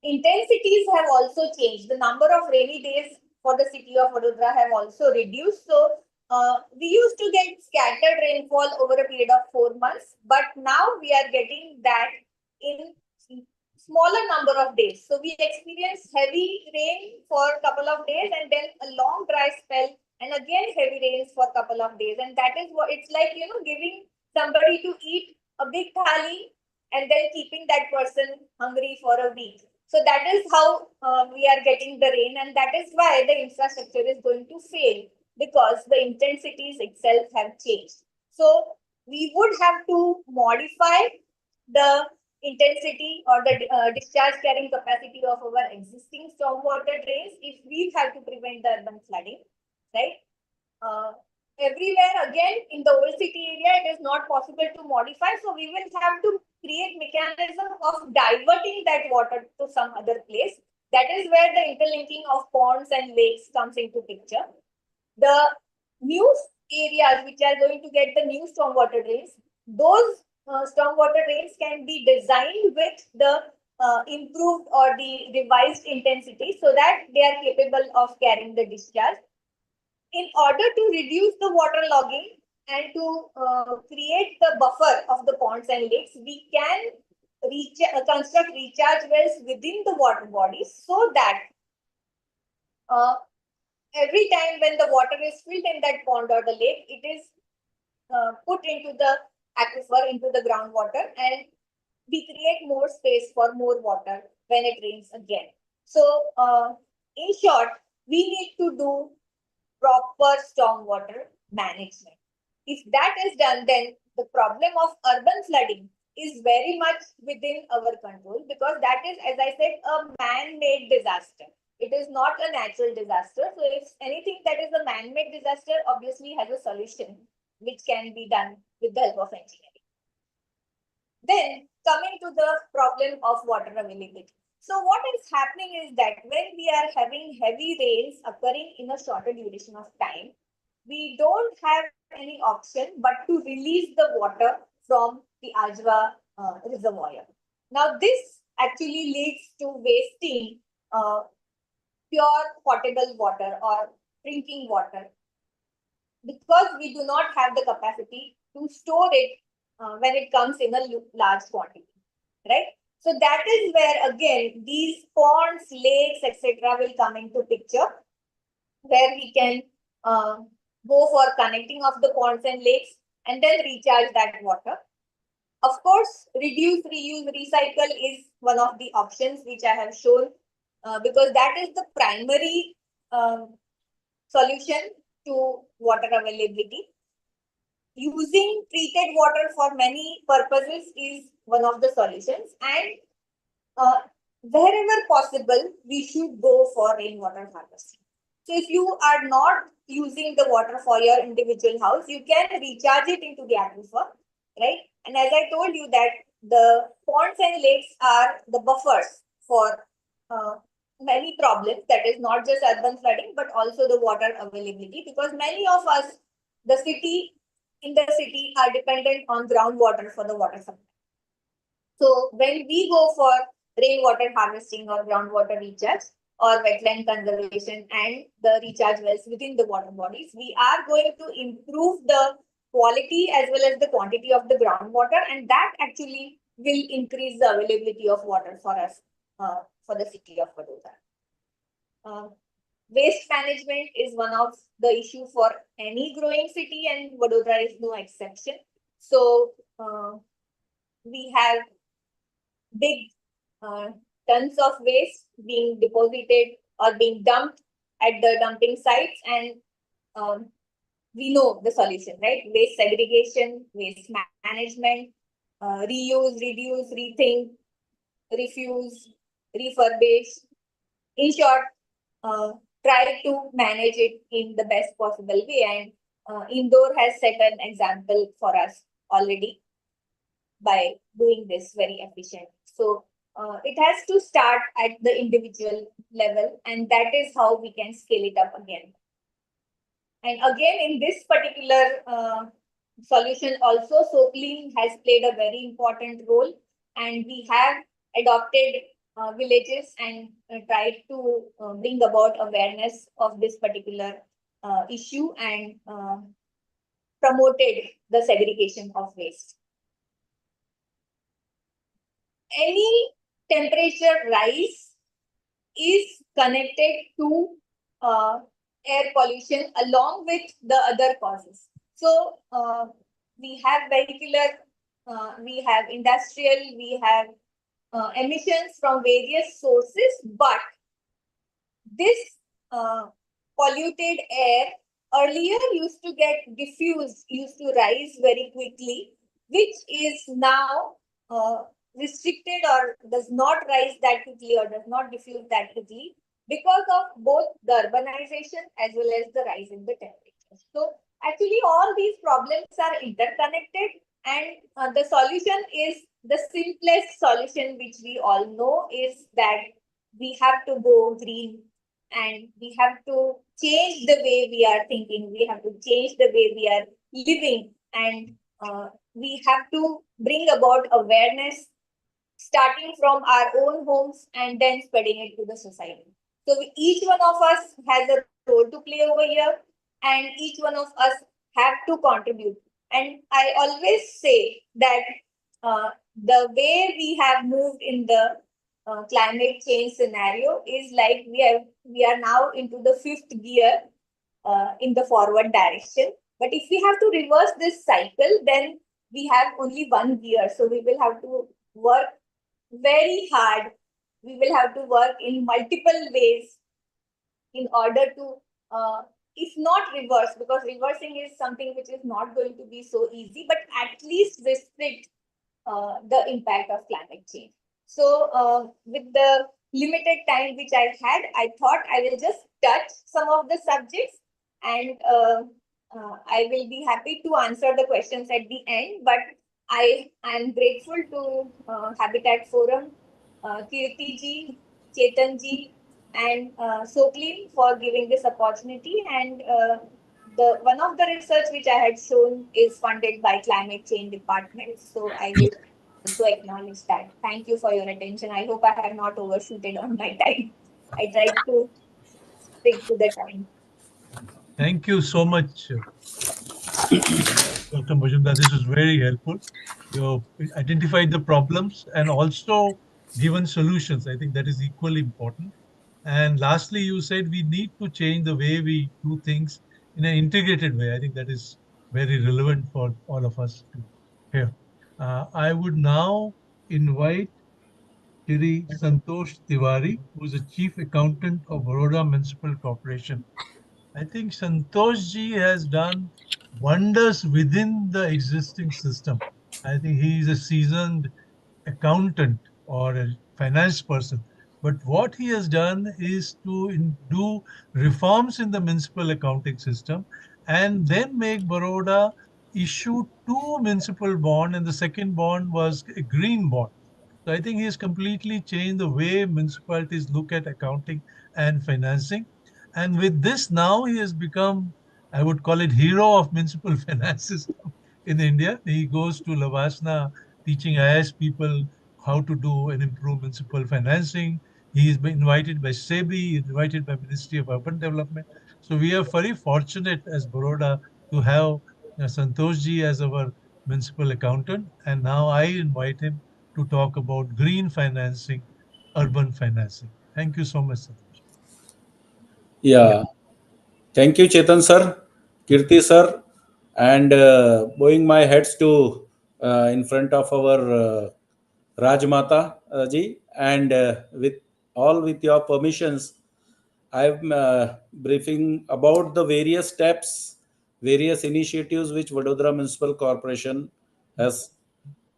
intensities have also changed. The number of rainy days for the city of Vadodara have also reduced. So, we used to get scattered rainfall over a period of 4 months, but now we are getting that in smaller number of days. So we experience heavy rain for a couple of days and then a long dry spell and again heavy rains for a couple of days. And that is what it's like, giving somebody to eat a big thali and then keeping that person hungry for a week. So that is how we are getting the rain, and that is why the infrastructure is going to fail, because the intensities itself have changed. So we would have to modify the intensity or the discharge carrying capacity of our existing stormwater drains if we have to prevent the urban flooding, right? Everywhere again in the old city area, it is not possible to modify. So we will have to create mechanism of diverting that water to some other place. That is where the interlinking of ponds and lakes comes into picture. The new areas which are going to get the new stormwater drains, those stormwater drains can be designed with the improved or the revised intensity so that they are capable of carrying the discharge. In order to reduce the water logging and to create the buffer of the ponds and lakes, we can construct recharge wells within the water bodies so that every time when the water is filled in that pond or the lake, it is put into the aquifer, into the groundwater, and we create more space for more water when it rains again. So, in short, we need to do proper stormwater management. If that is done, then the problem of urban flooding is very much within our control, because that is, as I said, a man-made disaster. It is not a natural disaster. So if anything that is a man-made disaster obviously has a solution which can be done with the help of engineering. Then coming to the problem of water availability. So what is happening is that when we are having heavy rains occurring in a shorter duration of time, we don't have any option but to release the water from the Ajwa reservoir. Now this actually leads to wasting pure potable water or drinking water, because we do not have the capacity to store it when it comes in a large quantity, right? So that is where again these ponds, lakes, etc. will come into picture, where we can go for connecting of the ponds and lakes and then recharge that water. Of course, reduce, reuse, recycle is one of the options which I have shown, because that is the primary solution to water availability. Using treated water for many purposes is one of the solutions, and wherever possible, we should go for rainwater harvesting. So if you are not using the water for your individual house, you can recharge it into the aquifer, right? And as I told you that the ponds and lakes are the buffers for many problems, that is not just urban flooding, but also the water availability, because many of us, in the city are dependent on groundwater for the water supply. So when we go for rainwater harvesting or groundwater recharge or wetland conservation and the recharge wells within the water bodies, we are going to improve the quality as well as the quantity of the groundwater, and that actually will increase the availability of water for us, for the city of Vadodara. Waste management is one of the issue for any growing city, and Vadodara is no exception. So we have big tons of waste being deposited or being dumped at the dumping sites, and we know the solution, right? Waste segregation, waste management, reuse, reduce, rethink, refuse, refurbish. In short, try to manage it in the best possible way. And Indore has set an example for us already by doing this very efficiently. So it has to start at the individual level, and that is how we can scale it up again. And again, in this particular solution also, SoClean has played a very important role, and we have adopted villages and tried to bring about awareness of this particular issue and promoted the segregation of waste. Any temperature rise is connected to air pollution along with the other causes. So we have vehicular, we have industrial, we have emissions from various sources, but this polluted air earlier used to get diffused, used to rise very quickly, which is now restricted or does not rise that quickly or does not diffuse that quickly because of both the urbanization as well as the rise in the temperature. So actually all these problems are interconnected, and the solution is the simplest solution which we all know is that we have to go green and we have to change the way we are thinking, we have to change the way we are living, and we have to bring about awareness starting from our own homes and then spreading it to the society. So each one of us has a role to play over here, and each one of us have to contribute. And I always say that the way we have moved in the climate change scenario is like we are now into the fifth gear in the forward direction. But if we have to reverse this cycle, then we have only one gear. So we will have to work very hard. We will have to work in multiple ways in order to, if not reverse, because reversing is something which is not going to be so easy, but at least restrict the impact of climate change. So with the limited time which I had, I thought I will just touch some of the subjects, and I will be happy to answer the questions at the end. But I am grateful to Habitat Forum, Kirti ji, Chetan ji, and Soklin for giving this opportunity. And the one of the research which I had shown is funded by Climate Change Department. So I will also acknowledge that. Thank you for your attention. I hope I have not overshooted on my time. I tried to stick to the time. Thank you so much, Dr. Mujumdar. This was very helpful. You identified the problems and also given solutions. I think that is equally important. And lastly, you said we need to change the way we do things in an integrated way. I think that is very relevant for all of us to hear. I would now invite Shri Santosh Tiwari, who is the Chief Accountant of Vadodara Municipal Corporation. I think Santosh ji has done wonders within the existing system. I think he is a seasoned accountant or a finance person. But what he has done is to do reforms in the municipal accounting system and then make Baroda issue two municipal bond, and the second bond was a green bond. So I think he has completely changed the way municipalities look at accounting and financing. And with this, now he has become, I would call it, hero of municipal finance system in India. He goes to Lavasna teaching IS people how to do and improve municipal financing. He has been invited by SEBI, invited by Ministry of Urban Development. So we are very fortunate as Baroda to have Santosh ji as our municipal accountant. And now I invite him to talk about green financing, urban financing. Thank you so much, Santosh. Yeah, thank you, Chetan sir, Kirti sir, and bowing my heads to in front of our Rajmata ji, and with your permissions, I'm briefing about the various steps, various initiatives which Vadodara Municipal Corporation has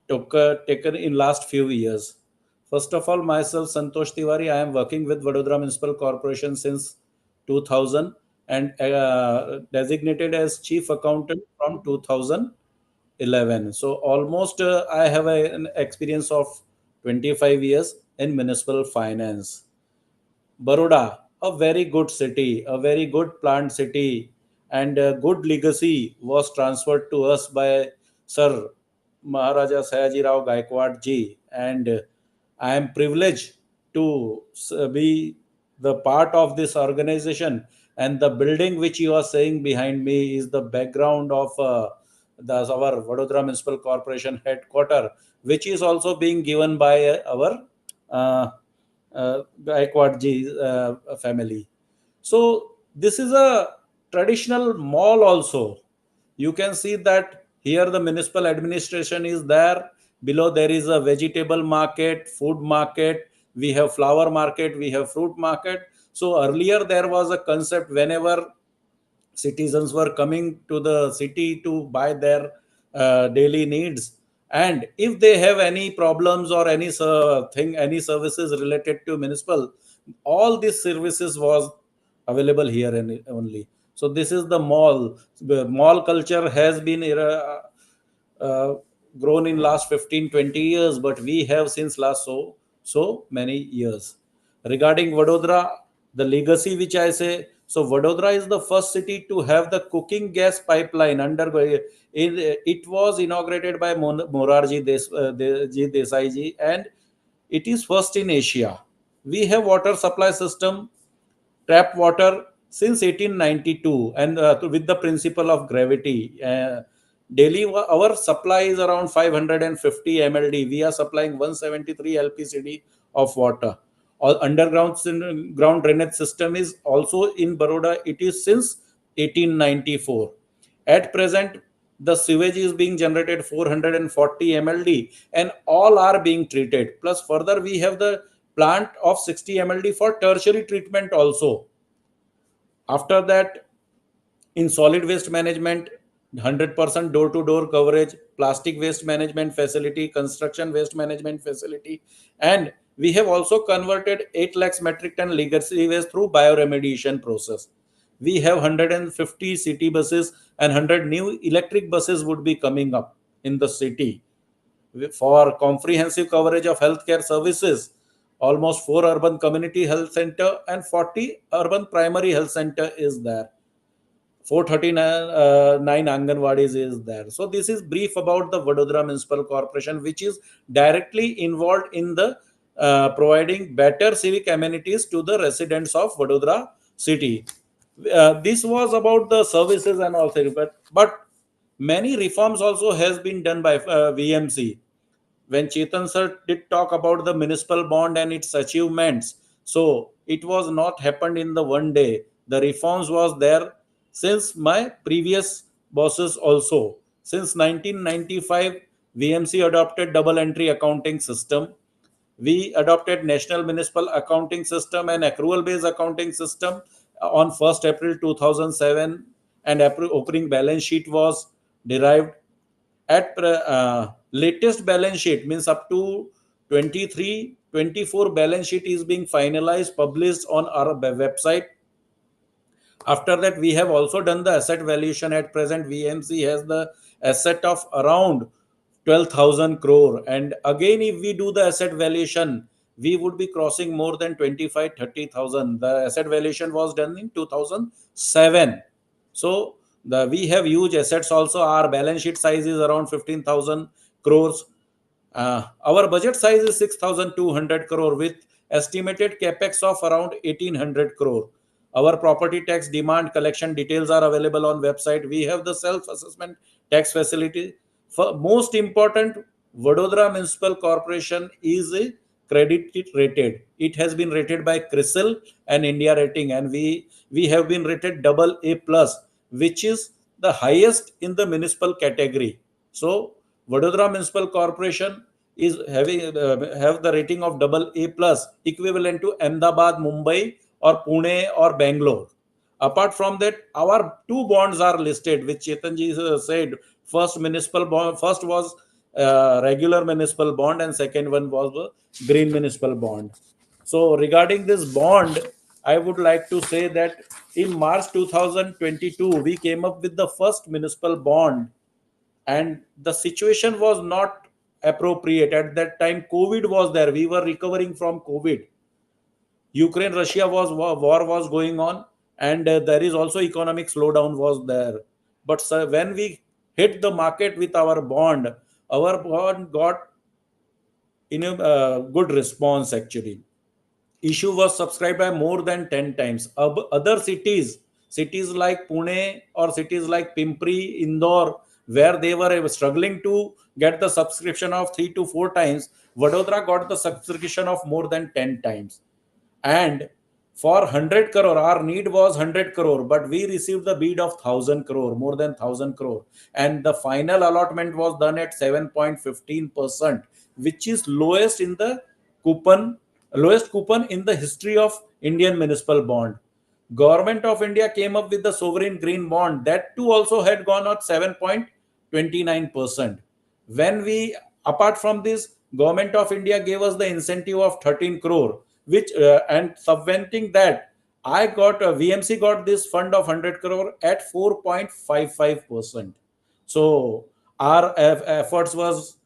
taken in last few years. First of all, myself, Santosh Tiwari, I am working with Vadodara Municipal Corporation since 2000 and designated as Chief Accountant from 2011. So almost I have an experience of 25 years in municipal finance. Baroda, a very good city, a very good planned city, and a good legacy was transferred to us by Sir Maharaja Sayaji Rao Gaekwad ji, and I am privileged to be the part of this organization And the building which you are saying behind me is the background of our Vadodara Municipal Corporation headquarter, which is also being given by our Gaekwad ji family. So this is a traditional mall also. You can see that here the municipal administration is there. Below there is a vegetable market, food market, we have flower market, we have fruit market. So earlier there was a concept whenever citizens were coming to the city to buy their daily needs, and if they have any problems or any services related to municipal, all these services was available here and only. So this is the mall. The mall culture has been uh, grown in last 15-20 years, but we have since last so many years. Regarding Vadodara, the legacy which I say, so Vadodara is the first city to have the cooking gas pipeline it was inaugurated by Morarji Desai ji, and it is first in Asia. We have water supply system, tap water since 1892, and with the principle of gravity. Daily, our supply is around 550 MLD. We are supplying 173 LPCD of water. All underground ground drainage system is also in Baroda. It is since 1894. At present, the sewage is being generated 440 MLD, and all are being treated. Plus, further, we have the plant of 60 MLD for tertiary treatment also. After that, in solid waste management, 100% door-to-door coverage, plastic waste management facility, construction waste management facility, and we have also converted 8 lakhs metric ton legacy waste through bioremediation process. We have 150 city buses and 100 new electric buses would be coming up in the city for comprehensive coverage of healthcare services. Almost 4 urban community health center and 40 urban primary health center is there. 439 Anganwadis is there. So this is brief about the Vadodara Municipal Corporation, which is directly involved in the providing better civic amenities to the residents of Vadodara city. This was about the services and all things, but many reforms also has been done by VMC. When Chetan sir did talk about the municipal bond and its achievements, so it was not happened in the one day. The reforms was there since my previous bosses also. Since 1995, VMC adopted double entry accounting system. We adopted National Municipal Accounting System and Accrual Based Accounting System on 1st April 2007, and opening balance sheet was derived. At latest balance sheet means up to 23-24 balance sheet is being finalized, published on our website. After that, we have also done the asset valuation. At present, VMC has the asset of around 12,000 crore. And again, if we do the asset valuation, we would be crossing more than 25-30,000. The asset valuation was done in 2007. So we have huge assets also. Our balance sheet size is around 15,000 crores. Our budget size is 6,200 crore with estimated capex of around 1,800 crore. Our property tax demand collection details are available on website. We have the self-assessment tax facility. For most important, Vadodara Municipal Corporation is a credit rated. It has been rated by CRISIL and India Rating, and we have been rated double A plus, which is the highest in the municipal category. So Vadodara Municipal Corporation is having have the rating of double A plus, equivalent to Ahmedabad, Mumbai, or Pune or Bangalore. Apart from that, our two bonds are listed, which Chetanji said. First municipal bond, first was regular municipal bond, and second one was green municipal bond. So regarding this bond, I would like to say that in March 2022, we came up with the first municipal bond, and the situation was not appropriate at that time. COVID was there. We were recovering from COVID. Ukraine Russia war was going on, and there is also economic slowdown was there. But sir, when we hit the market with our bond got in a good response actually. issue was subscribed by more than 10 times. Other cities like Pune or cities like Pimpri, Indore, where they were struggling to get the subscription of 3 to 4 times, Vadodara got the subscription of more than 10 times. And for 100 crore, our need was 100 crore, but we received the bid of 1000 crore, more than 1000 crore. And the final allotment was done at 7.15%, which is lowest coupon in the history of Indian municipal bond. Government of India came up with the sovereign green bond, that too also had gone up 7.29%. When we, apart from this, Government of India gave us the incentive of 13 crore, which and subventing that, VMC got this fund of 100 crore at 4.55%. So our efforts was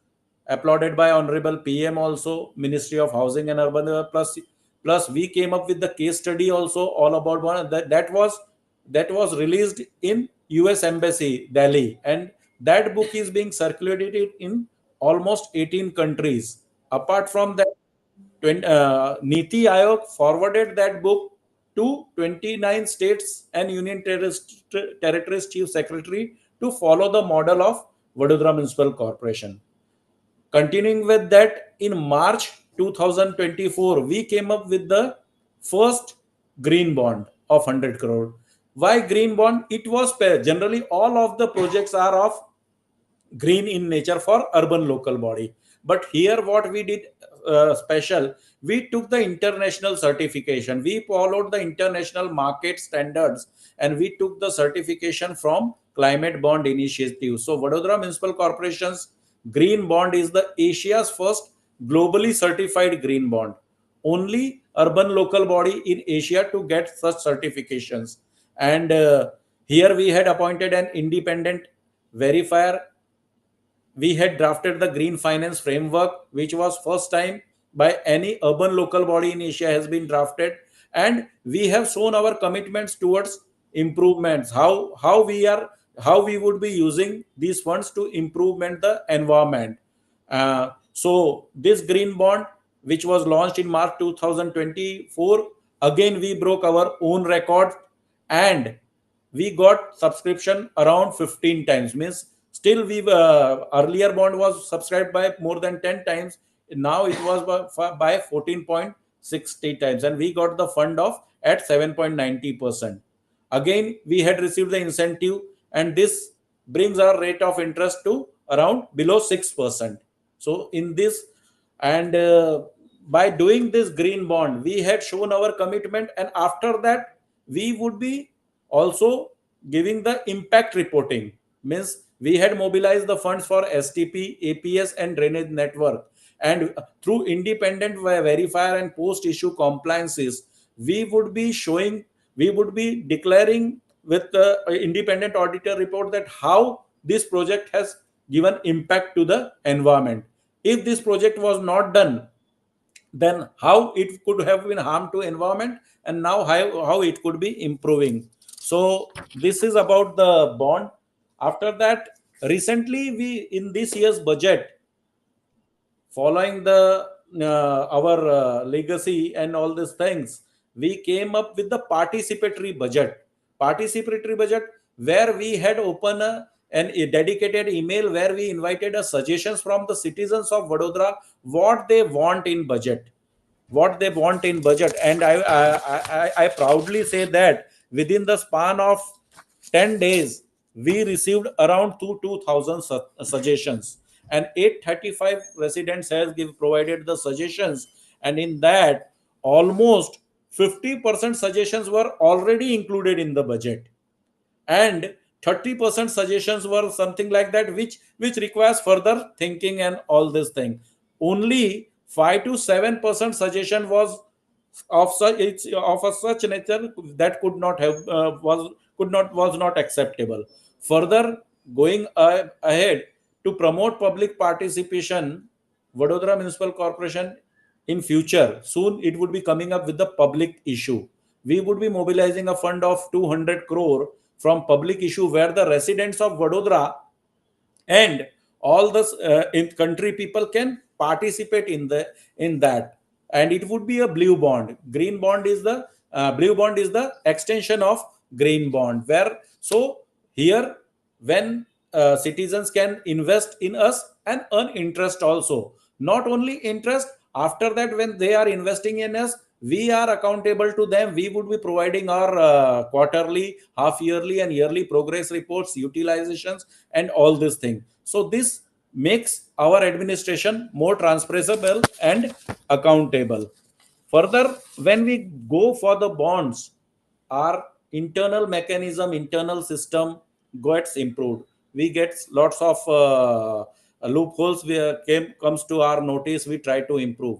applauded by Honorable PM also, Ministry of Housing and Urban plus we came up with the case study also all about one that was released in US Embassy Delhi, and that book is being circulated in almost 18 countries. Apart from that, Niti Aayog forwarded that book to 29 states and union territories chief secretary to follow the model of Vadodara Municipal Corporation. Continuing with that, in March 2024, we came up with the first green bond of 100 crore. Why green bond? It was generally all of the projects are of green in nature for urban local body. But here what we did special, we took the international certification. We followed the international market standards and we took the certification from Climate Bond Initiative. So Vadodara Municipal Corporation's green bond is the Asia's first globally certified green bond. Only urban local body in Asia to get such certifications. And here we had appointed an independent verifier. We had drafted the green finance framework, which was first time by any urban local body in Asia has been drafted, and we have shown our commitments towards improvements, how we would be using these funds to improvement the environment. So this green bond, which was launched in March 2024, again we broke our own record and we got subscription around 15 times. Means still we earlier bond was subscribed by more than 10 times, now it was by 14.60 times, and we got the fund of at 7.90%. Again we had received the incentive, and this brings our rate of interest to around below 6%. So in this, and by doing this green bond, we had shown our commitment, and after that we would be also giving the impact reporting. Means we had mobilized the funds for STP, APS and drainage network, and through independent verifier and post issue compliances, we would be declaring with the independent auditor report that how this project has given impact to the environment. If this project was not done, then how it could have been harm to environment, and now how it could be improving. So this is about the bond. After that, recently we, in this year's budget, following the our legacy and all these things, we came up with the participatory budget where we had opened a dedicated email where we invited suggestions from the citizens of Vadodara, what they want in budget, and I proudly say that within the span of 10 days we received around 2000 suggestions, and 835 residents has provided the suggestions, and in that almost 50% suggestions were already included in the budget, and 30% suggestions were something like that which requires further thinking and all this thing. Only 5 to 7% suggestion was of such nature that was not acceptable. Further, going ahead to promote public participation, Vadodara Municipal Corporation in future soon it would be coming up with the public issue. We would be mobilizing a fund of 200 crore from public issue, where the residents of Vadodara and all the in country people can participate in that. and it would be a blue bond. Green bond is the blue bond is the extension of green bond. Where so here when citizens can invest in us and earn interest also. Not only interest, after that when they are investing in us, we are accountable to them. We would be providing our quarterly, half yearly and yearly progress reports, utilizations and all these things. So this makes our administration more transferable and accountable. Further, when we go for the bonds, our internal mechanism, internal system gets improved. We get lots of loopholes where comes to our notice. We try to improve.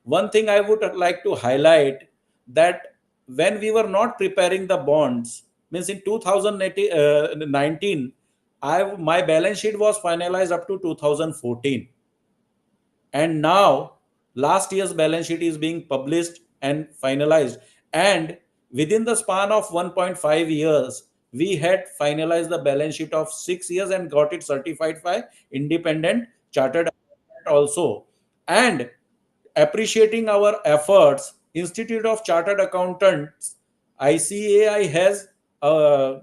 One thing I would like to highlight, that when we were not preparing the bonds, means in 2019, my balance sheet was finalized up to 2014, and now last year's balance sheet is being published and finalized, and within the span of 1.5 years we had finalized the balance sheet of 6 years and got it certified by independent chartered accountant also. And appreciating our efforts, Institute of Chartered Accountants, ICAI, has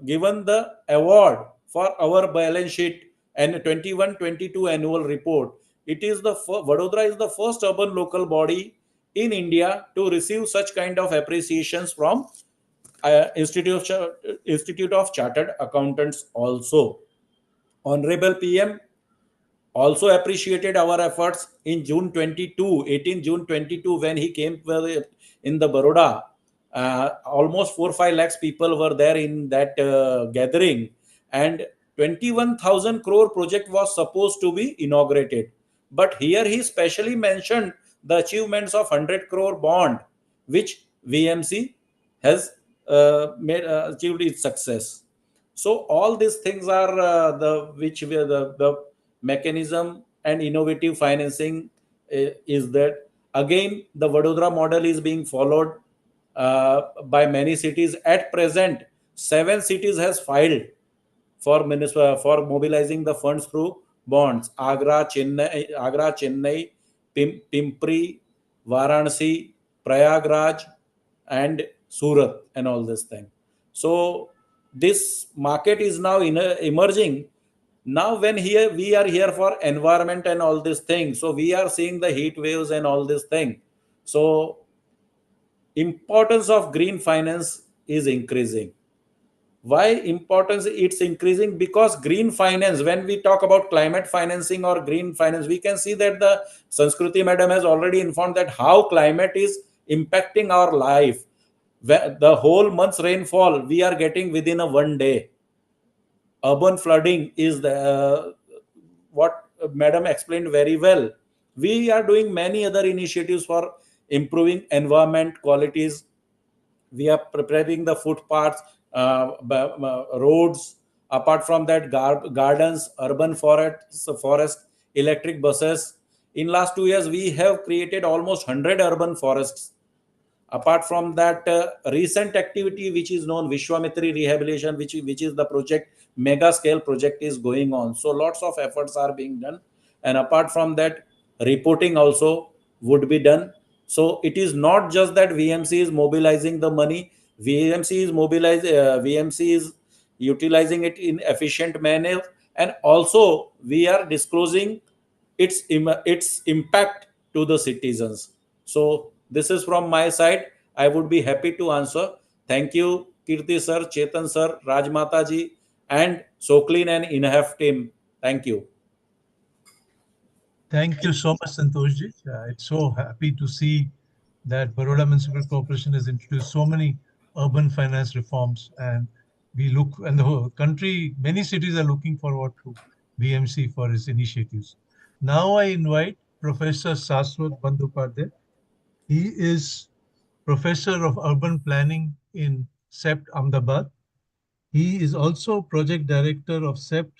given the award for our balance sheet and 21-22 annual report. It is the Vadodara is the first urban local body in India to receive such kind of appreciations from Institute of Chartered Accountants also. Honorable PM also appreciated our efforts in June 22, 18 June 22, when he came in the Baroda. Almost 4-5 lakhs people were there in that gathering, and 21,000 crore project was supposed to be inaugurated. But here he specially mentioned the achievements of 100 crore bond, which VMC has achieved its success. So all these things are the which were the mechanism and innovative financing is that. Again, the Vadodara model is being followed by many cities. At present, 7 cities has filed for mobilizing the funds through bonds: Agra, Chennai, Pimpri, Varanasi, Prayagraj, and Surat, and all this thing. So this market is now emerging. Now when here we are here for environment and all these things, so we are seeing the heat waves and all this thing. So importance of green finance is increasing. Why importance it's increasing? Because green finance, when we talk about climate financing or green finance, we can see that the Sanskriti madam has already informed that how climate is impacting our life. The whole month's rainfall we are getting within a one day. Urban flooding is the what madam explained very well. We are doing many other initiatives for improving environment qualities. We are preparing the footpaths, roads. Apart from that, gardens, urban forest, electric buses. In last 2 years we have created almost 100 urban forests. Apart from that, recent activity which is known Vishwamitri rehabilitation, which is the project, mega scale project is going on. So lots of efforts are being done, and apart from that, reporting also would be done. So it is not just that VMC is mobilizing the money. VMC is utilizing it in efficient manner, and also we are disclosing its impact to the citizens. So this is from my side. I would be happy to answer. Thank you, Kirti sir, Chetan sir, Rajmata ji, and Soklin and INHAF team. Thank you. Thank you so much, Santosh ji. It's so happy to see that Baroda Municipal Corporation has introduced so many urban finance reforms, and and the whole country, many cities are looking forward to VMC for its initiatives. Now I invite Professor Saswat Bandopadhyay. He is Professor of Urban Planning in CEPT Ahmedabad. He is also Project Director of CEPT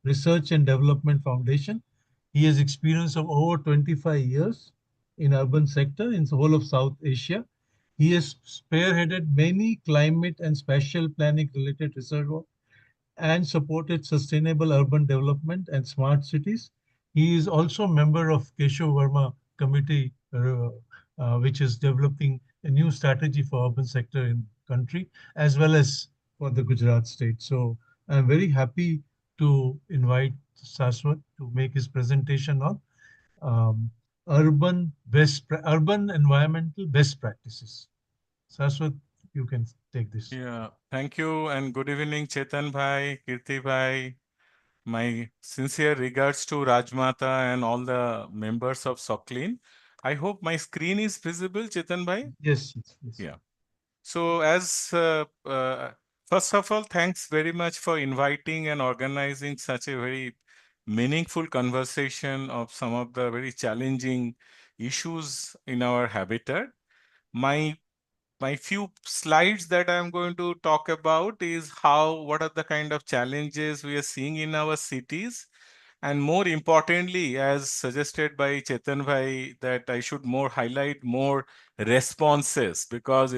Research and Development Foundation. He has experience of over 25 years in urban sector in the whole of South Asia. He has spearheaded many climate and spatial planning related research work and supported sustainable urban development and smart cities. He is also a member of Keshav Verma Committee which is developing a new strategy for urban sector in country as well as for the Gujarat state. So I'm very happy to invite Saswat to make his presentation on um, urban environmental best practices. Saswat, you can take this. Yeah, thank you and good evening, Chetan bhai, Kirti bhai. My sincere regards to Rajmata and all the members of Soclean. I hope my screen is visible, Chetan bhai. Yes, yes. Yeah. So first of all, thanks very much for inviting and organizing such a very meaningful conversation of some of the very challenging issues in our habitat. My few slides that I'm going to talk about is what are the kind of challenges we are seeing in our cities. And more importantly, as suggested by Chetan bhai, that I should more highlight more responses because,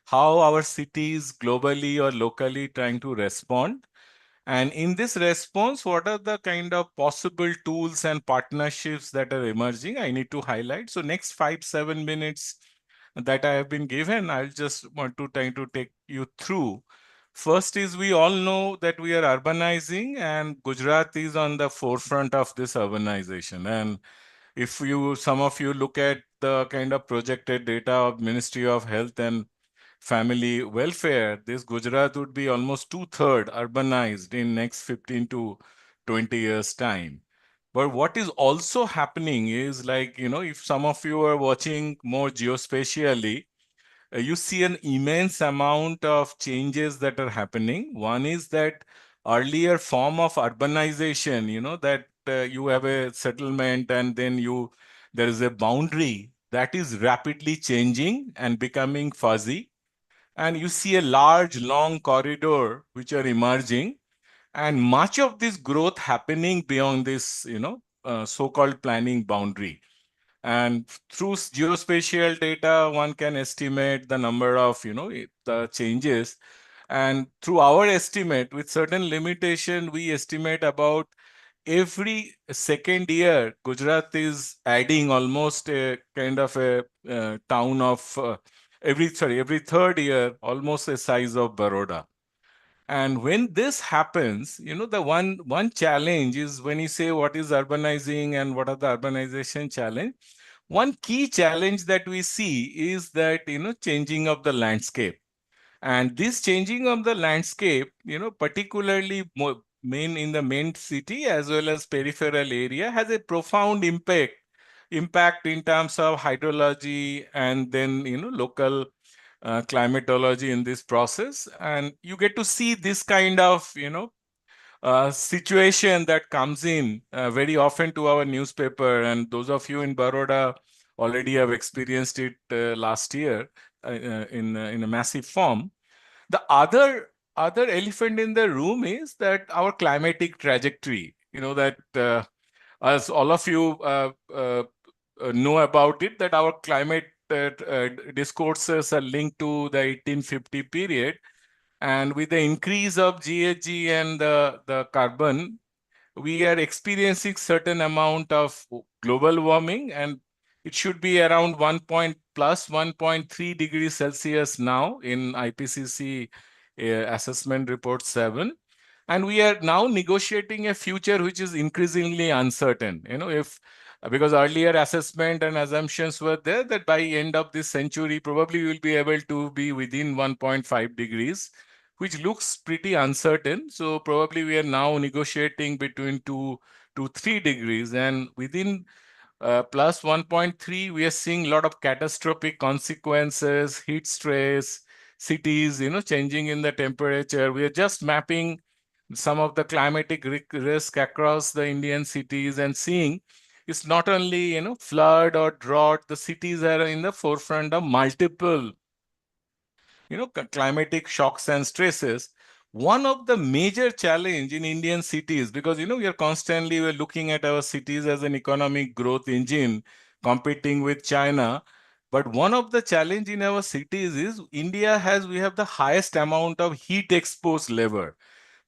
how our cities globally or locally trying to respond. And in this response, what are the kind of possible tools and partnerships that are emerging? I need to highlight. So next 5-7 minutes that I have been given, I'll just want to try to take you through. First is we all know that we are urbanizing and Gujarat is on the forefront of this urbanization. And if some of you look at the kind of projected data of Ministry of Health and Family Welfare, this Gujarat would be almost 2/3 urbanized in next 15 to 20 years time. But what is also happening is like, if some of you are watching more geospatially, you see an immense amount of changes that are happening. One is that earlier form of urbanization, that you have a settlement and then there is a boundary that is rapidly changing and becoming fuzzy. And you see a large, long corridor which are emerging and much of this growth happening beyond this, so-called planning boundary. And through geospatial data, one can estimate the number of, the changes. And through our estimate, with certain limitation, we estimate about every second year, Gujarat is adding almost a kind of a town of every third year, almost the size of Baroda. And when this happens, the one challenge is when you say what is urbanizing and what are the urbanization challenge. One key challenge that we see is that, changing of the landscape. And this changing of the landscape, particularly in the main city as well as peripheral area has a profound impact in terms of hydrology and then, local climatology in this process. And you get to see this kind of, situation that comes in very often to our newspaper. And those of you in Baroda already have experienced it last year in a massive form. The other elephant in the room is that our climatic trajectory, that as all of you know about it, that our climate discourses are linked to the 1850 period. And with the increase of GHG and the carbon, we are experiencing certain amount of global warming, and it should be around 1.3 degrees Celsius now in IPCC assessment report 7. And we are now negotiating a future which is increasingly uncertain. If because earlier assessment and assumptions were there that by end of this century, probably we will be able to be within 1.5 degrees, which looks pretty uncertain. So probably we are now negotiating between 2 to 3 degrees. And within plus 1.3, we are seeing a lot of catastrophic consequences, heat stress, cities, changing in the temperature. We are just mapping some of the climatic risk across the Indian cities and seeing it's not only, flood or drought, the cities are in the forefront of multiple, climatic shocks and stresses. One of the major challenge in Indian cities, because, we're looking at our cities as an economic growth engine competing with China. But one of the challenge in our cities is we have the highest amount of heat exposed labor.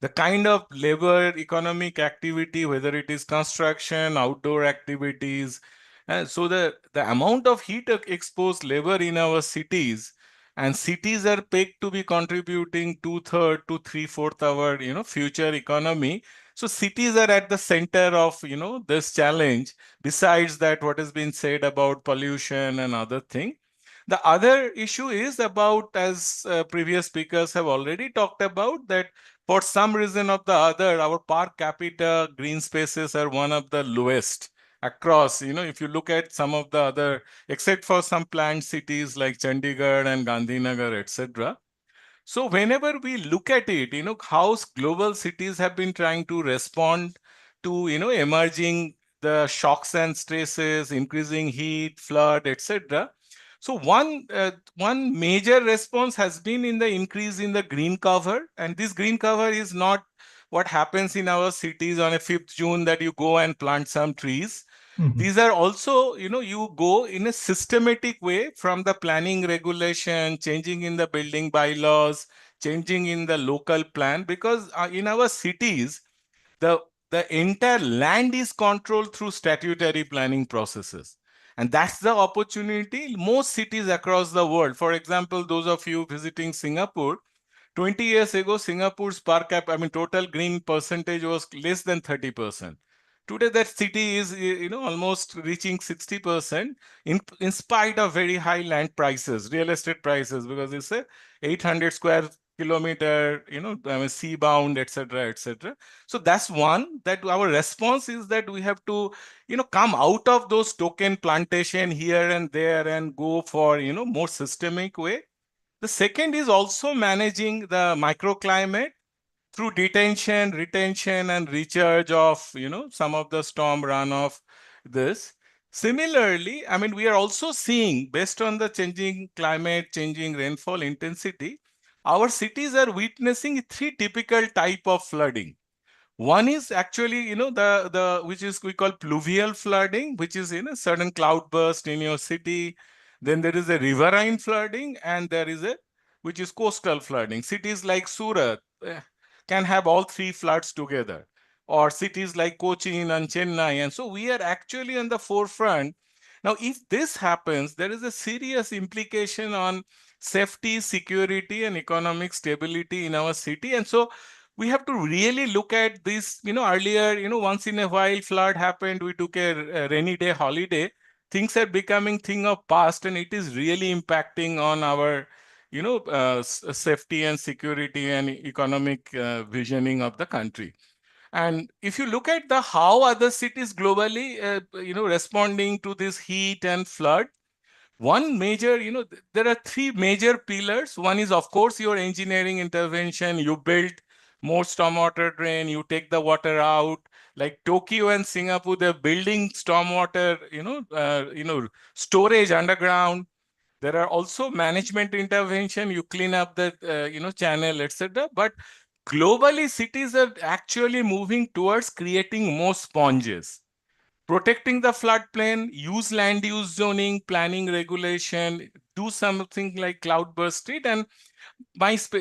The kind of labor economic activity, whether it is construction, outdoor activities, So the amount of heat exposed labor in our cities, and cities are pegged to be contributing 2/3 to 3/4 our future economy. So cities are at the center of this challenge. Besides that, what has been said about pollution and other thing. The other issue is about, as previous speakers have already talked about, that for some reason or the other, our per capita green spaces are one of the lowest across. If you look at some of the other, except for some planned cities like Chandigarh and Gandhinagar, etc. So whenever we look at it, how global cities have been trying to respond to, emerging the shocks and stresses, increasing heat, flood, etc. So one major response has been in the increase in the green cover, and this green cover is not what happens in our cities on a 5th June that you go and plant some trees. These are also, you go in a systematic way from the planning regulation, changing in the building bylaws, changing in the local plan, because in our cities, the entire land is controlled through statutory planning processes. And that's the opportunity most cities across the world. For example, those of you visiting Singapore, 20 years ago, Singapore's total green percentage was less than 30%. Today, that city is, almost reaching 60% in spite of very high land prices, real estate prices, because it's a 800 square kilometer, sea bound, etc., etc. So that's one, that our response is that we have to, come out of those token plantation here and there and go for, more systemic way. The second is also managing the microclimate through detention, retention, and recharge of some of the storm runoff. This similarly, we are also seeing, based on the changing climate, changing rainfall intensity, our cities are witnessing three typical type of flooding. One is actually, the which is we call pluvial flooding, which is sudden cloudburst in your city. Then there is a riverine flooding, and there is a which is coastal flooding. Cities like Surat can have all three floods together, or cities like Cochin and Chennai. And so we are actually on the forefront. Now, if this happens, there is a serious implication on safety, security, and economic stability in our city. And so we have to really look at this. Earlier, once in a while flood happened, we took a rainy day holiday. Things are becoming thing of past, and it is really impacting on our safety and security and economic visioning of the country. And if you look at the how other cities globally responding to this heat and flood, one major, there are three major pillars. One is, of course, your engineering intervention. You build more stormwater drain, you take the water out. Like Tokyo and Singapore, they're building stormwater, storage underground. There are also management intervention. You clean up the, channel, etc. But globally, cities are actually moving towards creating more sponges, protecting the floodplain, use land use zoning, planning regulation, do something like cloudburst street. And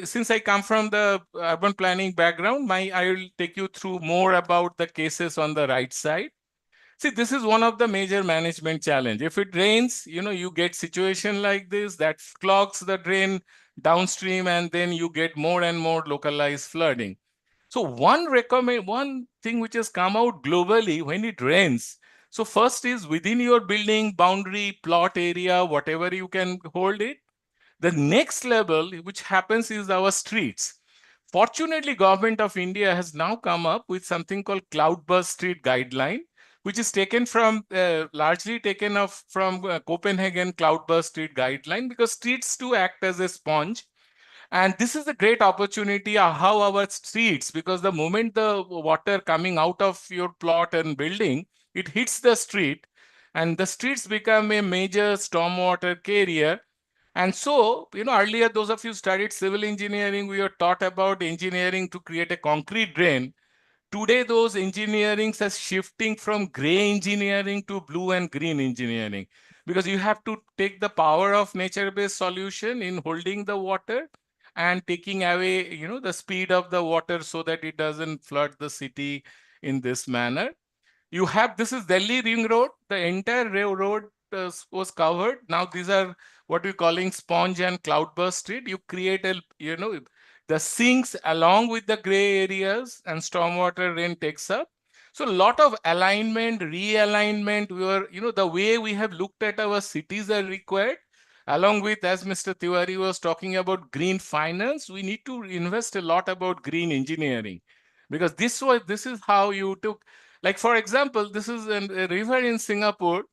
since I come from the urban planning background, I will take you through more about the cases on the right side. See, this is one of the major management challenge. If it rains, you get situation like this that clogs the drain downstream, and then you get more and more localized flooding. So one thing which has come out globally when it rains. So first is within your building boundary, plot area, whatever you can hold it. The next level, which happens, is our streets. Fortunately, Government of India has now come up with something called Cloudburst Street Guideline, which is taken from largely taken off from Copenhagen Cloudburst Street Guideline, because streets too act as a sponge. And this is a great opportunity how our streets, because the moment the water coming out of your plot and building, it hits the street, and the streets become a major stormwater carrier. And so, earlier, those of you studied civil engineering, we were taught about engineering to create a concrete drain. Today, those engineerings are shifting from gray engineering to blue and green engineering, because you have to take the power of nature-based solution in holding the water and taking away, the speed of the water so that it doesn't flood the city in this manner. You have, this is Delhi Ring Road. The entire road was covered. Now these are what we're calling sponge and cloudburst street. You create a, the sinks along with the gray areas and stormwater rain takes up. So a lot of alignment, realignment, we were, the way we have looked at our cities are required. Along with, as Mr. Tiwari was talking about green finance, we need to invest a lot about green engineering, because this is how you took, like for example, this is a river in Singapore.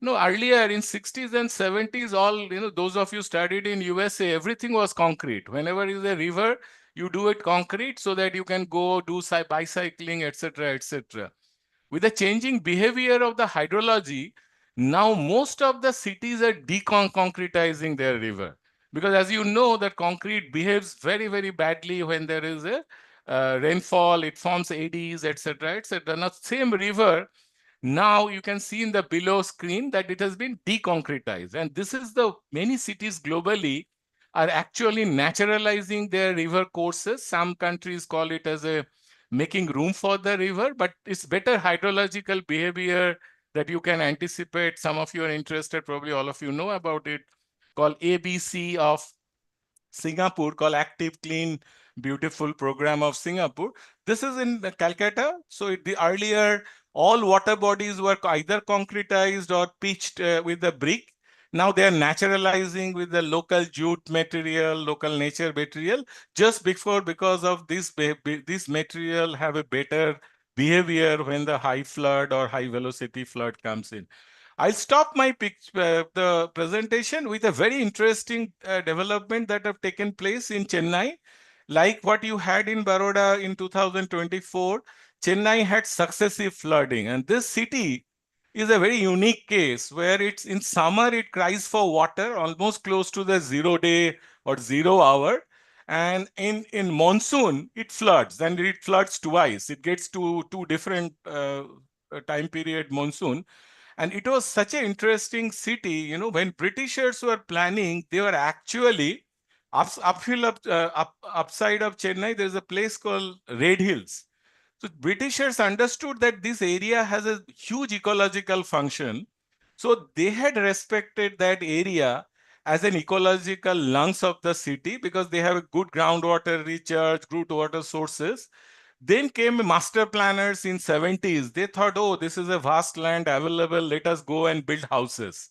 No, earlier in 60s and 70s, all, those of you studied in USA, everything was concrete. Whenever is a river, you do it concrete so that you can go do bicycling, etc., etc. With the changing behavior of the hydrology, now most of the cities are deconcretizing their river. Because as you know, that concrete behaves very, very badly when there is a rainfall, it forms eddies, etc., etc. Now, same river, now you can see in the below screen that it has been deconcretized. And this is the many cities globally are actually naturalizing their river courses. Some countries call it as a making room for the river, but it's better hydrological behavior that you can anticipate. Some of you are interested, probably all of you know about it, called ABC of Singapore, called Active, Clean, Beautiful Program of Singapore. This is in Calcutta. So the earlier, all water bodies were either concretized or pitched with the brick. Now they are naturalizing with the local jute material, local nature material, just because of this material have a better behavior when the high flood or high velocity flood comes in. I'll stop my the presentation with a very interesting development that have taken place in Chennai. Like what you had in Baroda in 2024, Chennai had successive flooding. And this city is a very unique case where it's in summer, it cries for water almost close to the 0 day or 0 hour. And in monsoon, it floods, and it floods twice. It gets to two different time period monsoon. And it was such an interesting city, when Britishers were planning, they were actually upside of Chennai, there's a place called Red Hills. So Britishers understood that this area has a huge ecological function. So they had respected that area as an ecological lungs of the city because they have a good groundwater recharge, good water sources. Then came master planners in 70s. They thought, oh, this is a vast land available. Let us go and build houses.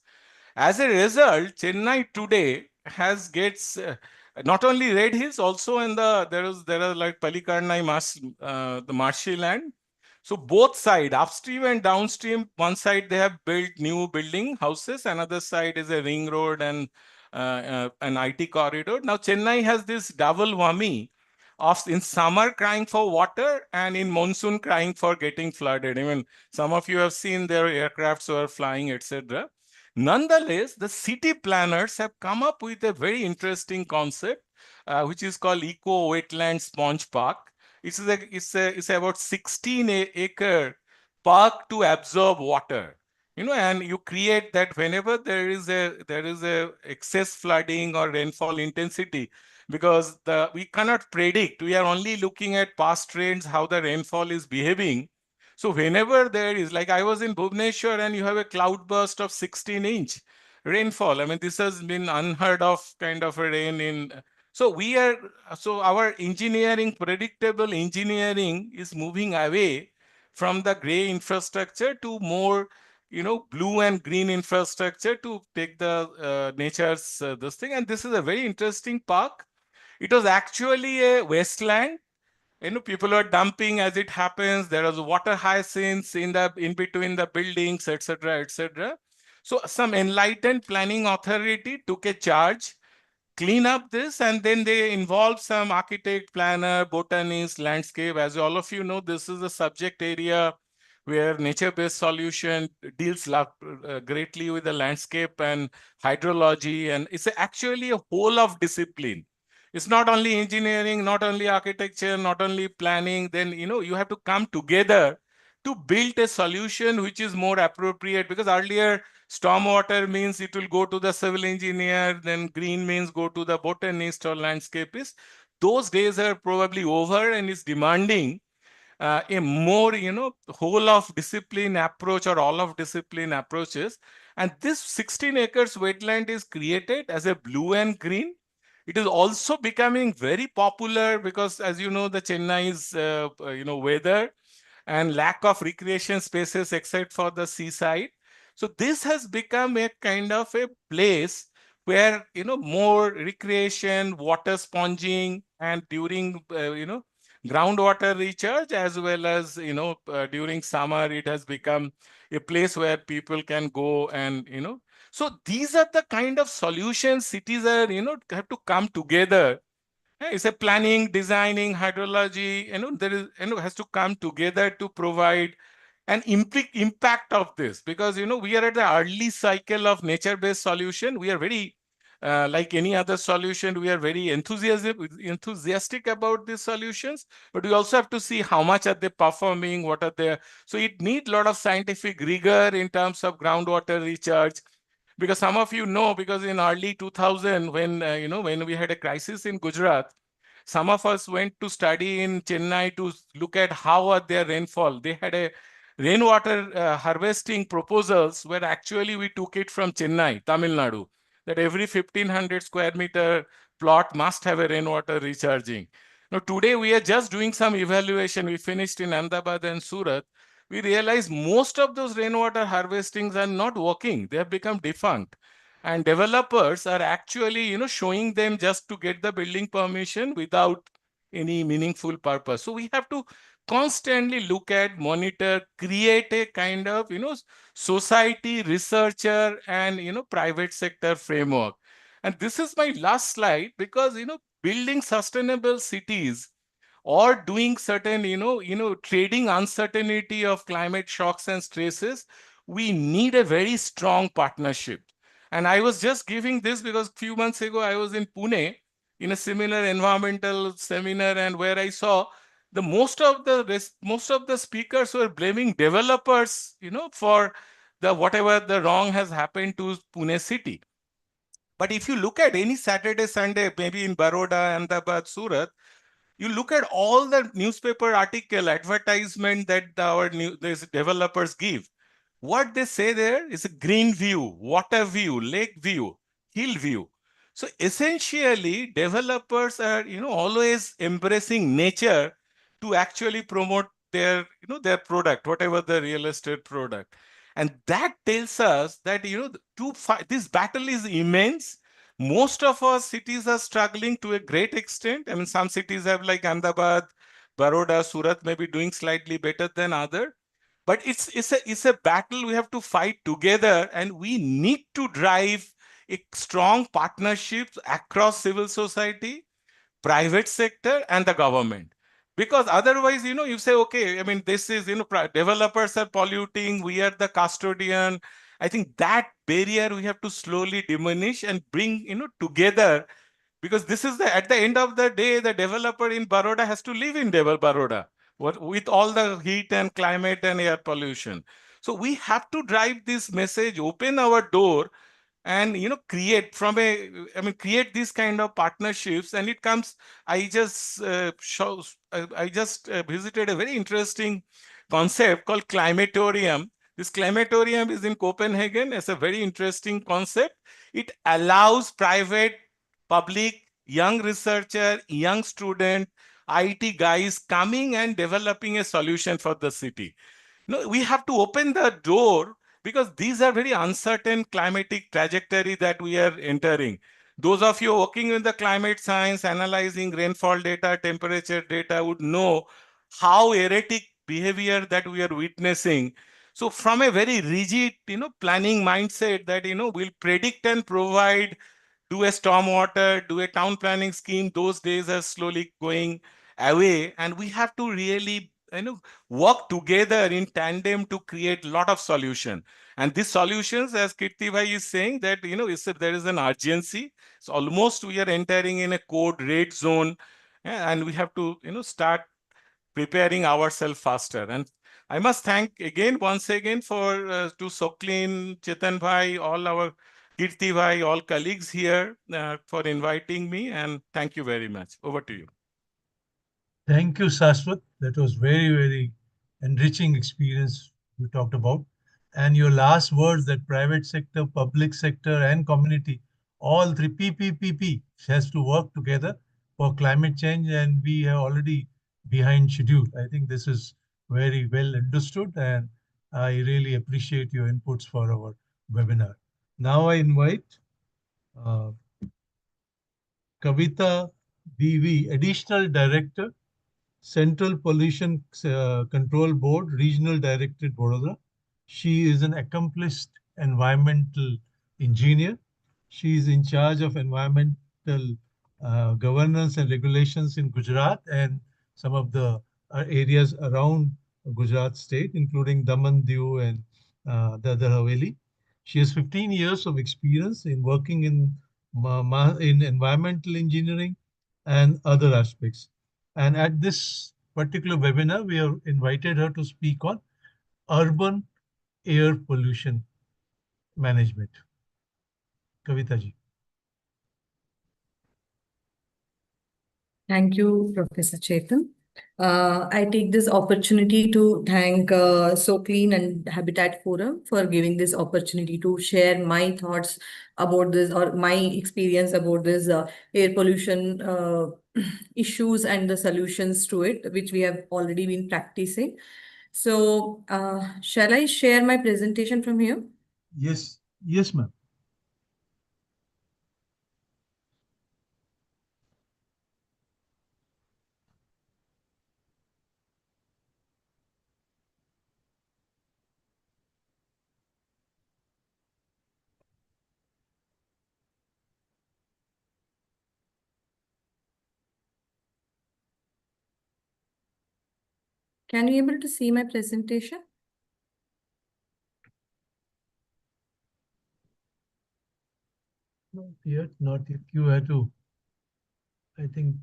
As a result, Chennai today gets not only Red Hills, also in there are like Palikarnai the marshy land. So both side, upstream and downstream, one side they have built new building houses, another side is a ring road and an IT corridor. Now Chennai has this double whammy of in summer crying for water and in monsoon crying for getting flooded. Even some of you have seen their aircrafts were flying, etc. Nonetheless, the city planners have come up with a very interesting concept, which is called Eco Wetland Sponge Park. It's about 16-acre park to absorb water. And you create that whenever there is a excess flooding or rainfall intensity, because we cannot predict. We are only looking at past trends, how the rainfall is behaving. So whenever there is, like I was in Bhubaneswar and you have a cloudburst of 16-inch rainfall. I mean, this has been unheard of kind of a rain in. So our engineering, predictable engineering is moving away from the gray infrastructure to more, blue and green infrastructure to take the nature's this thing. And this is a very interesting park. It was actually a wasteland. People are dumping as it happens. There was water hyacinths in between the buildings, etc., etc. So some enlightened planning authority took a charge, clean up this, and then they involve some architect, planner, botanist, landscape. As all of you know, this is a subject area where nature-based solution deals greatly with the landscape and hydrology, and it's actually a whole of discipline. It's not only engineering, not only architecture, not only planning. Then you have to come together to build a solution which is more appropriate, because earlier stormwater means it will go to the civil engineer, then green means go to the botanist or landscapist. Those days are probably over, and it's demanding a more, whole of discipline approach or all of discipline approaches. And this 16 acres wetland is created as a blue and green. It is also becoming very popular because, as you know, the Chennai's, weather and lack of recreation spaces except for the seaside. So this has become a kind of a place where, more recreation, water sponging, and during, groundwater recharge, as well as, during summer, it has become a place where people can go and, so these are the kind of solutions cities are, have to come together. It's a planning, designing, hydrology, there is, has to come together to provide an impact of this, because, we are at the early cycle of nature-based solution. We are very, like any other solution, we are very enthusiastic about these solutions, but we also have to see how much are they performing, what are they. So it needs a lot of scientific rigor in terms of groundwater recharge, because some of you know, because in early 2000, when, when we had a crisis in Gujarat, some of us went to study in Chennai to look at how are their rainfall. They had a rainwater harvesting proposals where actually we took it from Chennai, Tamil Nadu, that every 1500 square meter plot must have a rainwater recharging. Now, today we are just doing some evaluation. We finished in Ahmedabad and Surat. We realize most of those rainwater harvestings are not working. They have become defunct. And developers are actually, showing them just to get the building permission without any meaningful purpose. So we have to constantly look at, monitor, create a kind of, society, researcher, and, private sector framework. And this is my last slide, because, building sustainable cities or doing certain, trading uncertainty of climate shocks and stresses, we need a very strong partnership. And I was just giving this because a few months ago, I was in Pune in a similar environmental seminar, and where I saw the most of the speakers were blaming developers, for the whatever the wrong has happened to Pune city. But if you look at any Saturday, Sunday, maybe in Baroda, Ahmedabad, Surat, you look at all the newspaper article advertisement that these developers give. What they say there is a green view, water view, lake view, hill view. So essentially, developers are, always embracing nature to actually promote their, their product, whatever the real estate product. And that tells us that, this battle is immense. Most of our cities are struggling to a great extent. I mean, some cities have, like Ahmedabad, Baroda, Surat, may be doing slightly better than other. But it's a battle we have to fight together, and we need to drive a strong partnerships across civil society, private sector, and the government. Because otherwise, you say, okay, I mean, this is, developers are polluting, we are the custodian. I think that barrier we have to slowly diminish and bring, together, because this is at the end of the day, the developer in Baroda has to live in Baroda with all the heat and climate and air pollution. So we have to drive this message, open our door, and create these kind of partnerships. And it comes, I just visited a very interesting concept called climatorium. This climatorium is in Copenhagen. It's a very interesting concept. It allows private, public, young researcher, young student, IT guys coming and developing a solution for the city. No, we have to open the door, because these are very uncertain climatic trajectory that we are entering. Those of you working in the climate science, analyzing rainfall data, temperature data, would know how erratic behavior that we are witnessing. So from a very rigid, planning mindset that, we'll predict and provide, do a stormwater, do a town planning scheme, those days are slowly going away. And we have to really, work together in tandem to create a lot of solution. And these solutions, as Kirti Bhai is saying, that, there is an urgency. It's almost we are entering in a code red zone, and we have to, start preparing ourselves faster. And I must thank again, once again, to Soklin, Chetan Bhai, all our Kirti Bhai, all colleagues here for inviting me. And thank you very much. Over to you. Thank you, Saswat. That was very, very enriching experience you talked about. And your last words that private sector, public sector, and community, all three PPPP has to work together for climate change, and we are already behind schedule. I think this is very well understood, and I really appreciate your inputs for our webinar. Now I invite uh, Kavitha B V, Additional Director, Central Pollution Control Board, Regional Directorate, Vadodara. She is an accomplished environmental engineer. She is in charge of environmental governance and regulations in Gujarat and some of the areas around Gujarat state, including Daman, Diu, and the Haveli. She has 15 years of experience in working in environmental engineering and other aspects. And at this particular webinar, we have invited her to speak on urban air pollution management. Kavitha ji. Thank you, Professor Chetan. I take this opportunity to thank So Clean and Habitat Forum for giving this opportunity to share my thoughts about this or my experience about this air pollution issues and the solutions to it, which we have already been practicing. So, shall I share my presentation from here? Yes, yes, ma'am. Can you able to see my presentation? Not yet, not yet. You have to, I think.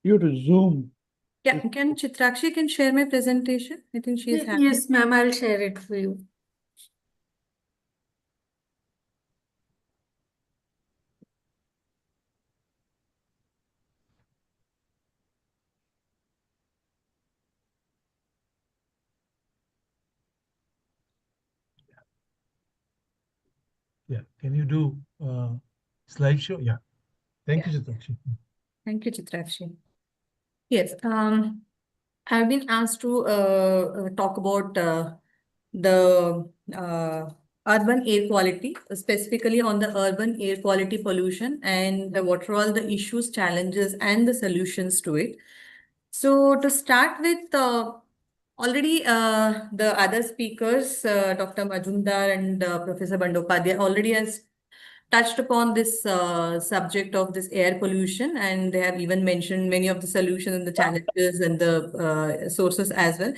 You have to zoom. Yeah, can Chitrakshi can share my presentation? I think she is happy. Yes, ma'am, I'll share it for you. Yeah, can you do slideshow? Yeah. Thank you, Chitakshi. Thank you, Chitrakshi. Yes, I've been asked to talk about the urban air quality, specifically on the urban air quality pollution and what are all the issues, challenges, and the solutions to it. So to start with, already the other speakers, Dr. Majumdar and Professor Bandopadhyay already has touched upon this subject of this air pollution, and they have even mentioned many of the solutions and the challenges and the sources as well.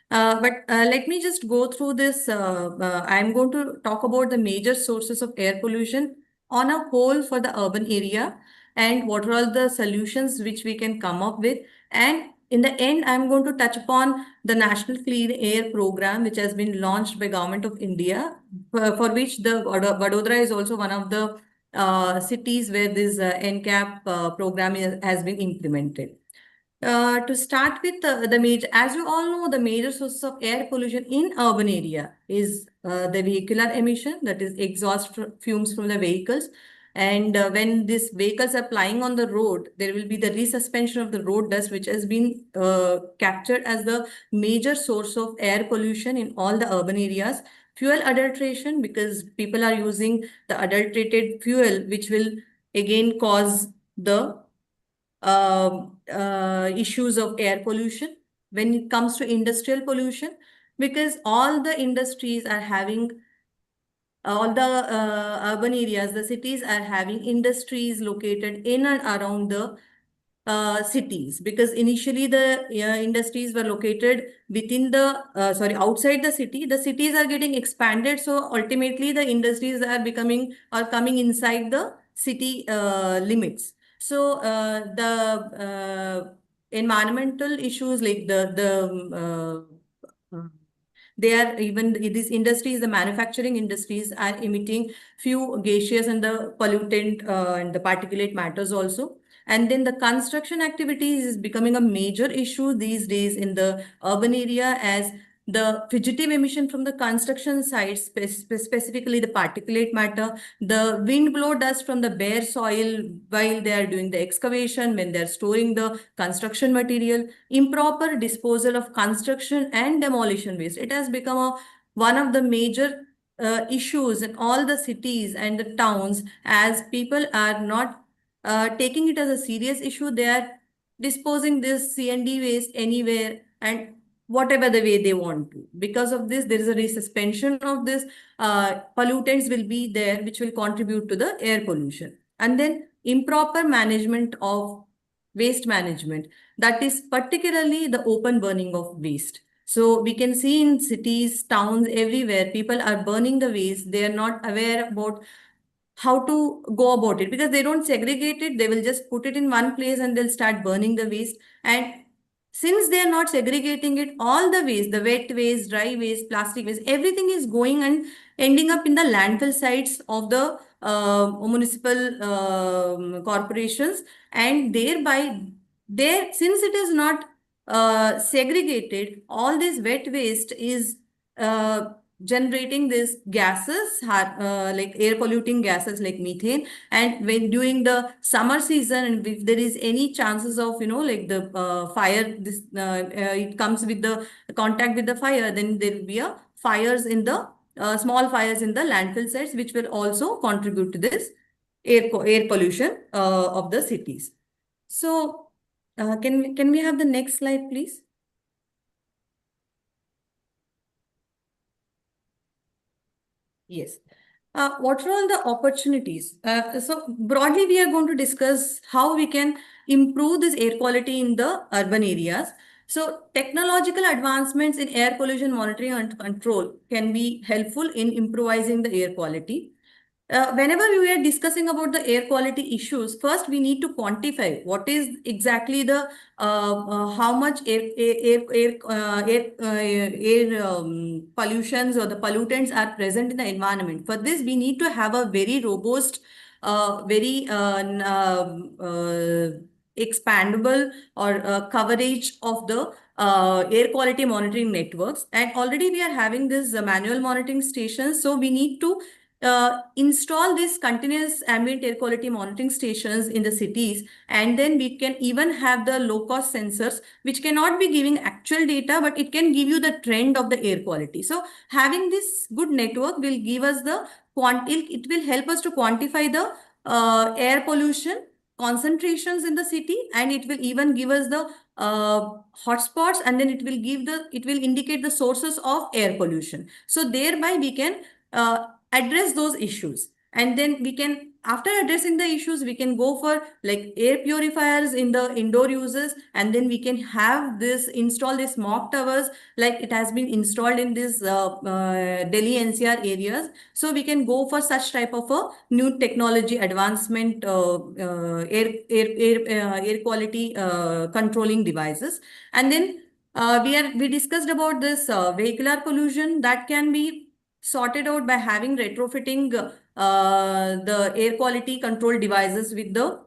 But let me just go through this. I'm going to talk about the major sources of air pollution on a whole for the urban area and what are all the solutions which we can come up with. And in the end, I'm going to touch upon the National Clean Air Program, which has been launched by Government of India, for which the Vadodara is also one of the cities where this NCAP program has been implemented. To start with, the major, as you all know, the major sources of air pollution in urban area is the vehicular emission, that is exhaust fumes from the vehicles. And when these vehicles are plying on the road, there will be the resuspension of the road dust, which has been captured as the major source of air pollution in all the urban areas. Fuel adulteration, because people are using the adulterated fuel, which will again cause the issues of air pollution. When it comes to industrial pollution, because all the industries are having all the urban areas, the cities are having industries located in and around the cities, because initially the industries were located within the outside the city. The cities are getting expanded, so ultimately the industries are becoming or coming inside the city limits. So the environmental issues like the They are even these industries, the manufacturing industries are emitting few gaseous and the pollutant and the particulate matters also. And then the construction activities is becoming a major issue these days in the urban area, as the fugitive emission from the construction sites, specifically the particulate matter, the wind blow dust from the bare soil while they are doing the excavation, when they're storing the construction material, improper disposal of construction and demolition waste. It has become one of the major issues in all the cities and the towns, as people are not taking it as a serious issue. They are disposing this C&D waste anywhere and whatever the way they want to. Because of this, there is a resuspension of this pollutants will be there, which will contribute to the air pollution. And then improper management of waste management, that is particularly the open burning of waste. So we can see in cities, towns, everywhere, people are burning the waste. They are not aware about how to go about it, because they don't segregate it. They will just put it in one place and they'll start burning the waste. And since they are not segregating it, all the waste, the wet waste, dry waste, plastic waste, everything is going and ending up in the landfill sites of the municipal corporations. And thereby, since it is not segregated, all this wet waste is generating these gases, like air polluting gases like methane. And when during the summer season, and if there is any chances of, like the fire, it comes with the contact with the fire, then there will be fires in the small fires in the landfill sites, which will also contribute to this air pollution of the cities. So can we have the next slide, please? Yes. What are all the opportunities? So broadly, we are going to discuss how we can improve this air quality in the urban areas. So technological advancements in air pollution monitoring and control can be helpful in improvising the air quality. Whenever we are discussing about the air quality issues, first we need to quantify what is exactly the how much air pollutions or the pollutants are present in the environment. For this, we need to have a very robust, very expandable or coverage of the air quality monitoring networks. And already we are having this manual monitoring stations, so we need to install these continuous ambient air quality monitoring stations in the cities. And then we can even have the low cost sensors, which cannot be giving actual data, but it can give you the trend of the air quality. So having this good network will give us the it will help us to quantify the air pollution concentrations in the city, and it will even give us the hotspots, and then it will indicate the sources of air pollution. So thereby we can address those issues. And then we can, after addressing the issues, we can go for like air purifiers in the indoor uses, and then we can have this install these smog towers like it has been installed in this Delhi NCR areas. So we can go for such type of a new technology advancement air quality controlling devices. And then we discussed about this vehicular pollution that can be sorted out by having retrofitting the air quality control devices with the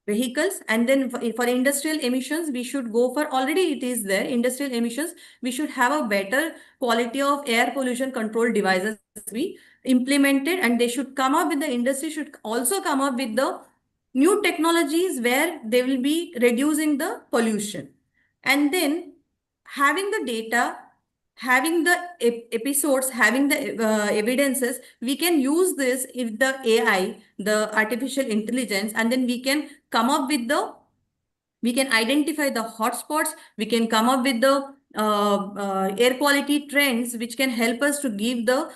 vehicles. And then for industrial emissions, we should go for, already it is there, industrial emissions, we should have a better quality of air pollution control devices we implemented, and they should come up with, the industry should also come up with the new technologies where they will be reducing the pollution. And then having the data, having the episodes, having the evidences, we can use this if the AI, the artificial intelligence, and then we can come up with we can identify the hotspots, we can come up with the air quality trends, which can help us to give the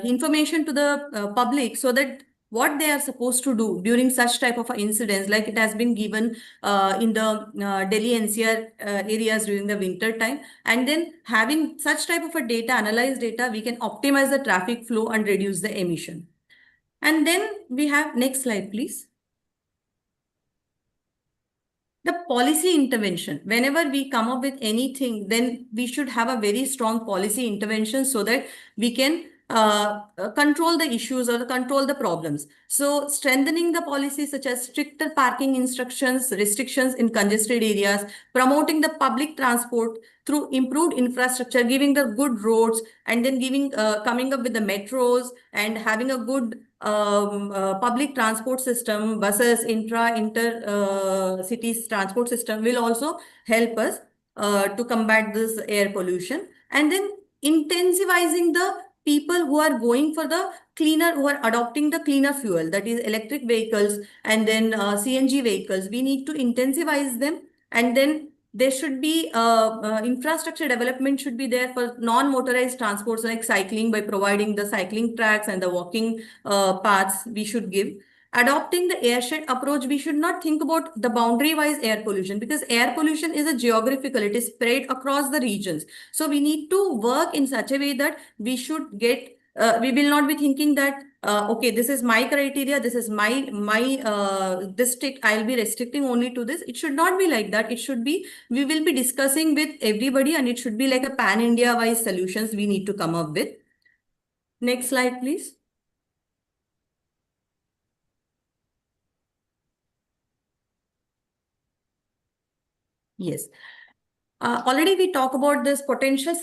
information to the public, so that what they are supposed to do during such type of incidents, like it has been given in the Delhi NCR areas during the winter time. And then having such type of a data, analyzed data, we can optimize the traffic flow and reduce the emission. And then we have, next slide, please. The policy intervention, whenever we come up with anything, then we should have a very strong policy intervention so that we can control the issues or control the problems. So strengthening the policies such as stricter parking instructions, restrictions in congested areas, promoting the public transport through improved infrastructure, giving the good roads, and then coming up with the metros and having a good public transport system, buses, inter cities transport system will also help us to combat this air pollution. And then intensifying the people who are going for the cleaner, who are adopting the cleaner fuel, that is electric vehicles and then CNG vehicles. We need to intensify them, and then there should be infrastructure development should be there for non-motorized transports like cycling, by providing the cycling tracks and the walking paths we should give. Adopting the airshed approach, we should not think about the boundary-wise air pollution, because air pollution is a geographical, it is spread across the regions. So we need to work in such a way that we should get, we will not be thinking that, okay, this is my criteria, this is my district, I'll be restricting only to this. It should not be like that. It should be, we will be discussing with everybody, and it should be like a pan-India-wise solutions we need to come up with. Next slide, please. Yes. Already we talk about this potential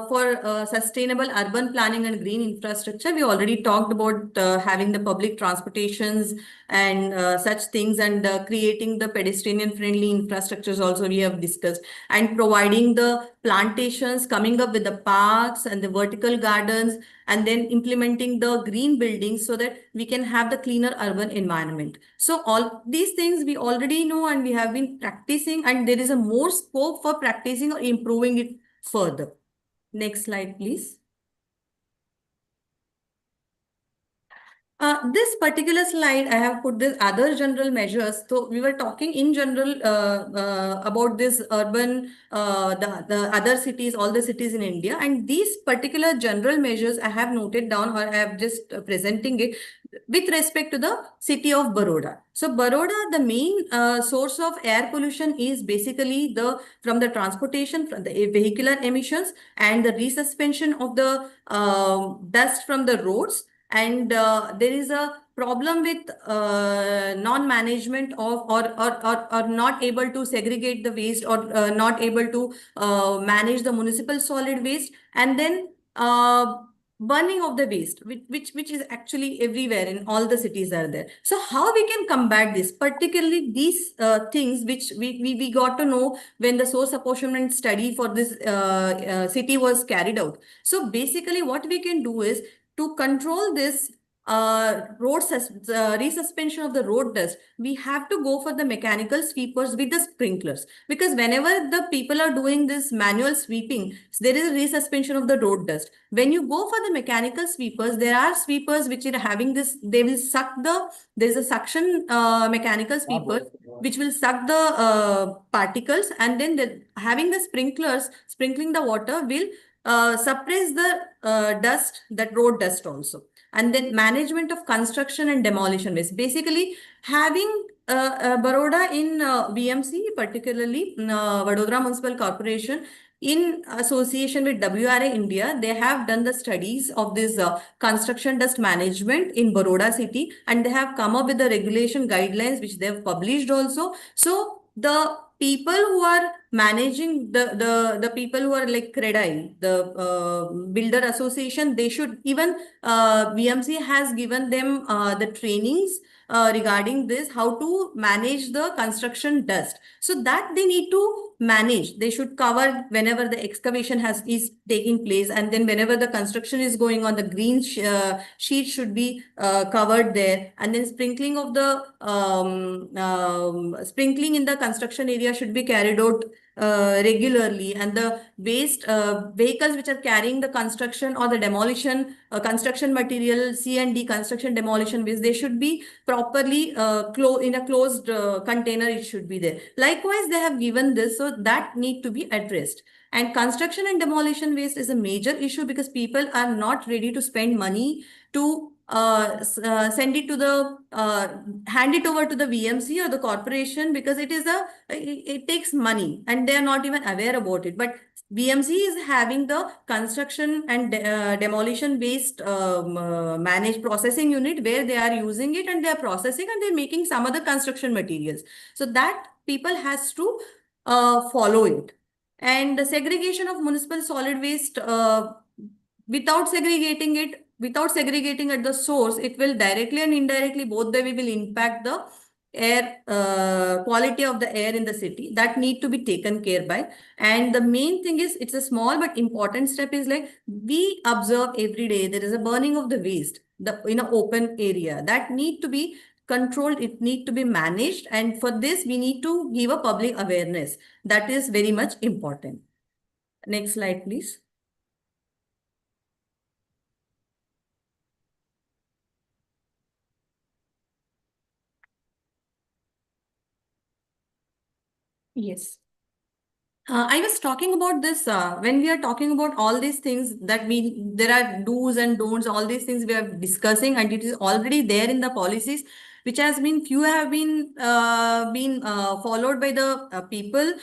for sustainable urban planning and green infrastructure. We already talked about having the public transportations and such things, and creating the pedestrian friendly infrastructures also we have discussed, and providing the plantations, coming up with the parks and the vertical gardens, and then implementing the green buildings so that we can have the cleaner urban environment. So all these things we already know and we have been practicing, and there is a more scope for practicing or improving it further. Next slide, please. This particular slide, I have put this other general measures. So we were talking in general about this urban, the other cities, all the cities in India, and these particular general measures I have noted down, or I have just presenting it with respect to the city of Baroda. So Baroda, the main source of air pollution is basically from the transportation, from the vehicular emissions, and the resuspension of the dust from the roads. And there is a problem with non-management of or not able to segregate the waste, or not able to manage the municipal solid waste, and then burning of the waste, which is actually everywhere in all the cities are there. So how we can combat this, particularly these things which we got to know when the source apportionment study for this city was carried out. So basically what we can do is to control this resuspension of the road dust, we have to go for the mechanical sweepers with the sprinklers, because whenever the people are doing this manual sweeping, there is a resuspension of the road dust. When you go for the mechanical sweepers, there are sweepers which are having this, they will suck there's a suction mechanical sweeper which will suck the particles, and then having the sprinklers sprinkling the water will suppress the dust, that road dust also. And then management of construction and demolition waste. Basically, having Baroda in BMC, particularly Vadodara Municipal Corporation, in association with WRA India, they have done the studies of this construction dust management in Baroda city, and they have come up with the regulation guidelines which they have published also. So the people who are managing the people who are like CREDAI, the builder association, they should even BMC has given them the trainings regarding this, how to manage the construction dust. So that they need to manage. They should cover whenever the excavation is taking place, and then whenever the construction is going on, the green sheet should be covered there, and then sprinkling of the sprinkling in the construction area should be carried out regularly, and the waste vehicles which are carrying the construction or the demolition construction material, C&D, construction demolition waste, they should be properly in a closed container. It should be there. Likewise, they have given this, so that need to be addressed. And construction and demolition waste is a major issue, because people are not ready to spend money to send it to the hand it over to the VMC or the corporation, because it takes money and they are not even aware about it. But VMC is having the construction and demolition based managed processing unit, where they are using it and they are processing and they're making some other construction materials. So that people has to follow it. And the segregation of municipal solid waste, without segregating at the source, it will directly and indirectly, both the way, will impact the air quality of the air in the city. That need to be taken care by. And the main thing is, it's a small but important step, is like, we observe every day there is a burning of the waste in an open area. That need to be controlled, it need to be managed, and for this we need to give a public awareness. That is very much important. Next slide, please. Yes. I was talking about this when we are talking about all these things, that there are do's and don'ts, all these things we are discussing, and it is already there in the policies, which has been, few have been followed by the people,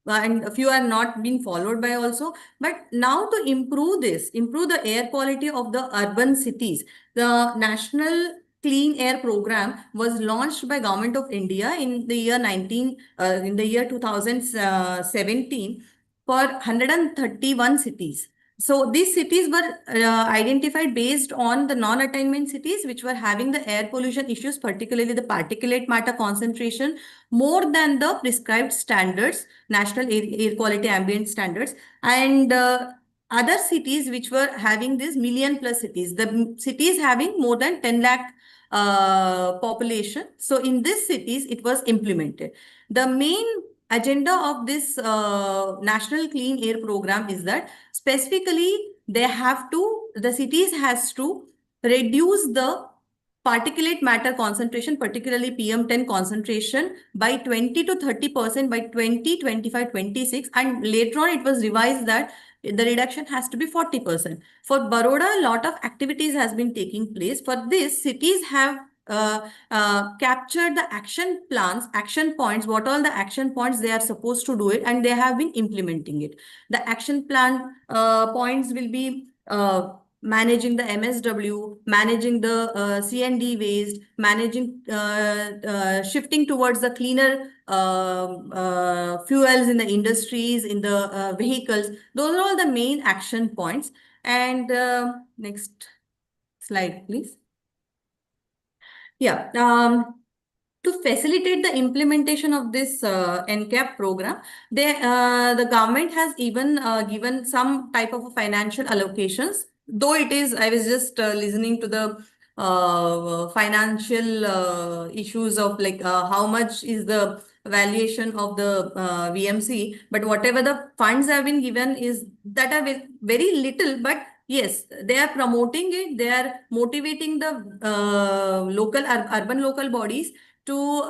and a few are not being followed by also. But now, to improve the air quality of the urban cities, the National Clean Air Program was launched by Government of India in the year 2017 for 131 cities. So these cities were identified based on the non-attainment cities, which were having the air pollution issues, particularly the particulate matter concentration, more than the prescribed standards, national air quality ambient standards, and other cities which were having these million plus cities, the cities having more than 10 lakh population. So in these cities, it was implemented. The main agenda of this National Clean Air Program is that, specifically, the cities has to reduce the particulate matter concentration, particularly PM10 concentration, by 20 to 30% by 2025, 26. And later on, it was revised that the reduction has to be 40%. For Baroda, a lot of activities has been taking place. For this, cities have captured the action plans, action points, what all the action points they are supposed to do it, and they have been implementing it. The action plan points will be managing the MSW, managing the CND waste, managing, shifting towards the cleaner fuels in the industries, in the vehicles. Those are all the main action points. And next slide, please. Yeah. To facilitate the implementation of this NCAP program, the government has even given some type of financial allocations. Though it is, I was just listening to the financial issues of like how much is the valuation of the VMC, but whatever the funds have been given is that are very little, but yes, they are promoting it. They are motivating the urban local bodies to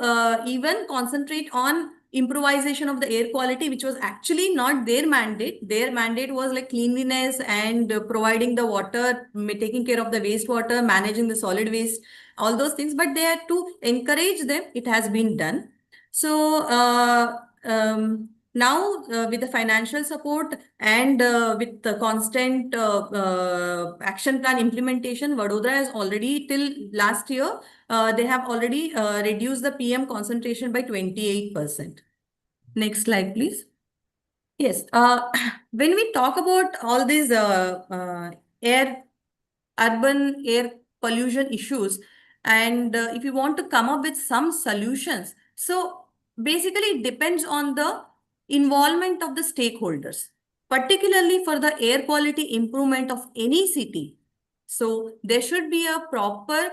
even concentrate on improvisation of the air quality, which was actually not their mandate. Their mandate was like cleanliness and providing the water, taking care of the wastewater, managing the solid waste, all those things. But they had to encourage them. It has been done. So now, with the financial support and with the constant action plan implementation, Vadodara has already, till last year, they have already reduced the PM concentration by 28%. Next slide, please. Yes. When we talk about all these urban air pollution issues, and if you want to come up with some solutions, so basically it depends on the involvement of the stakeholders, particularly for the air quality improvement of any city. So there should be a proper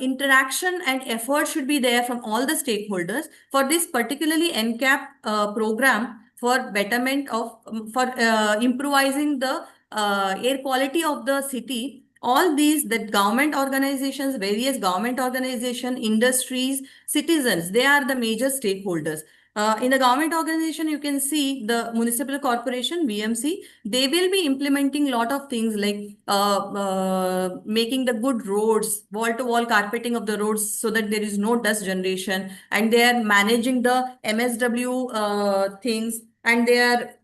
interaction and effort should be there from all the stakeholders for this particularly NCAP program for betterment of, for improvising the air quality of the city. All these, the government organizations, various government organizations, industries, citizens, they are the major stakeholders. In the government organization, you can see the municipal corporation, VMC, they will be implementing a lot of things like making the good roads, wall-to-wall carpeting of the roads so that there is no dust generation, and they are managing the MSW things, and they are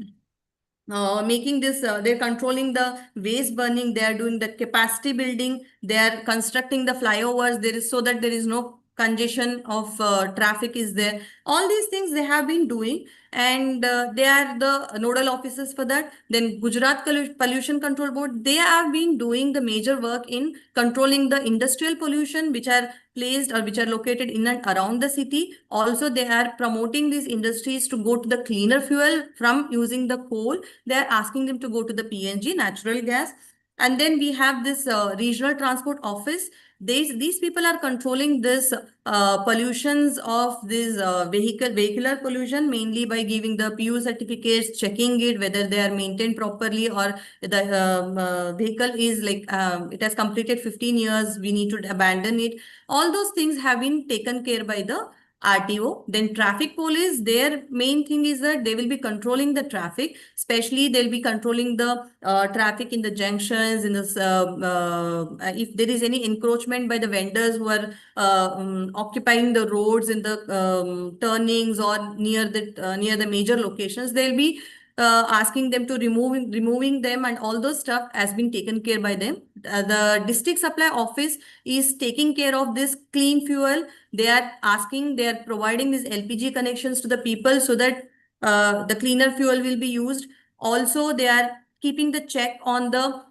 making this, they're controlling the waste burning, they are doing the capacity building, they are constructing the flyovers, there is so that there is no congestion of traffic is there. All these things they have been doing, and they are the nodal officers for that. Then Gujarat Pollution Control Board, they have been doing the major work in controlling the industrial pollution which are placed or which are located in and around the city. Also, they are promoting these industries to go to the cleaner fuel from using the coal. They are asking them to go to the PNG, natural gas. And then we have this regional transport office. These people are controlling this pollutions of this vehicular pollution, mainly by giving the PU certificates, checking it whether they are maintained properly, or the vehicle is like it has completed 15 years, we need to abandon it. All those things have been taken care by the RTO. Then traffic police, their main thing is that they will be controlling the traffic, especially they'll be controlling the traffic in the junctions, in this, if there is any encroachment by the vendors who are occupying the roads in the turnings or near the major locations, they'll be asking them to removing them, and all those stuff has been taken care by them. The district supply office is taking care of this clean fuel. They are providing these LPG connections to the people so that the cleaner fuel will be used. Also, they are keeping the check on the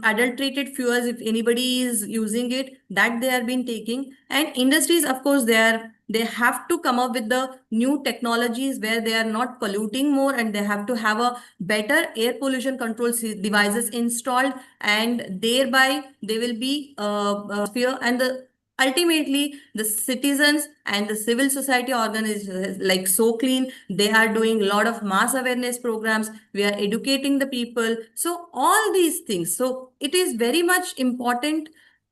adulterated fuels, if anybody is using it, that they have been taking. And industries, of course, they have to come up with the new technologies where they are not polluting more, and they have to have a better air pollution control devices installed, and thereby they will be fear. And ultimately, the citizens and the civil society organizations like So Clean, they are doing a lot of mass awareness programs. We are educating the people. So all these things. So it is very much important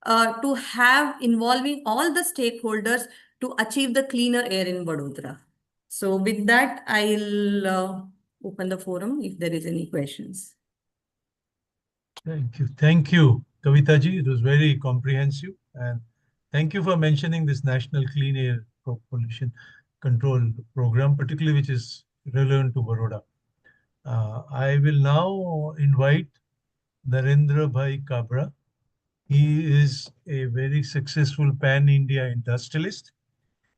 to have involving all the stakeholders to achieve the cleaner air in Vadodara. So with that, I'll open the forum if there is any questions. Thank you, Kavitha ji. It was very comprehensive, and thank you for mentioning this National Clean Air Pollution Control Program, particularly which is relevant to Baroda. I will now invite Narendra Bhai Kabra. He is a very successful pan-India industrialist.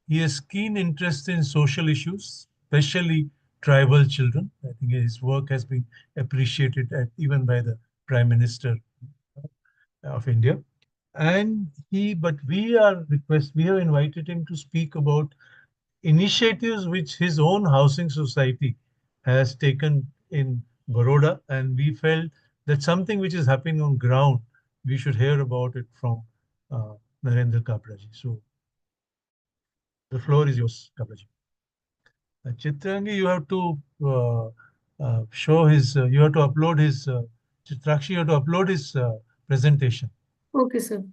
He has keen interest in social issues, especially tribal children. I think his work has been appreciated even by the Prime Minister of India. And we have invited him to speak about initiatives which his own housing society has taken in Baroda, and we felt that something which is happening on ground, we should hear about it from Narendra Kabra ji. So the floor is yours, Kabra ji. Chitrangi, you have to show his, you have to upload his, Chitrakshi, you have to upload his presentation. Okay, sir.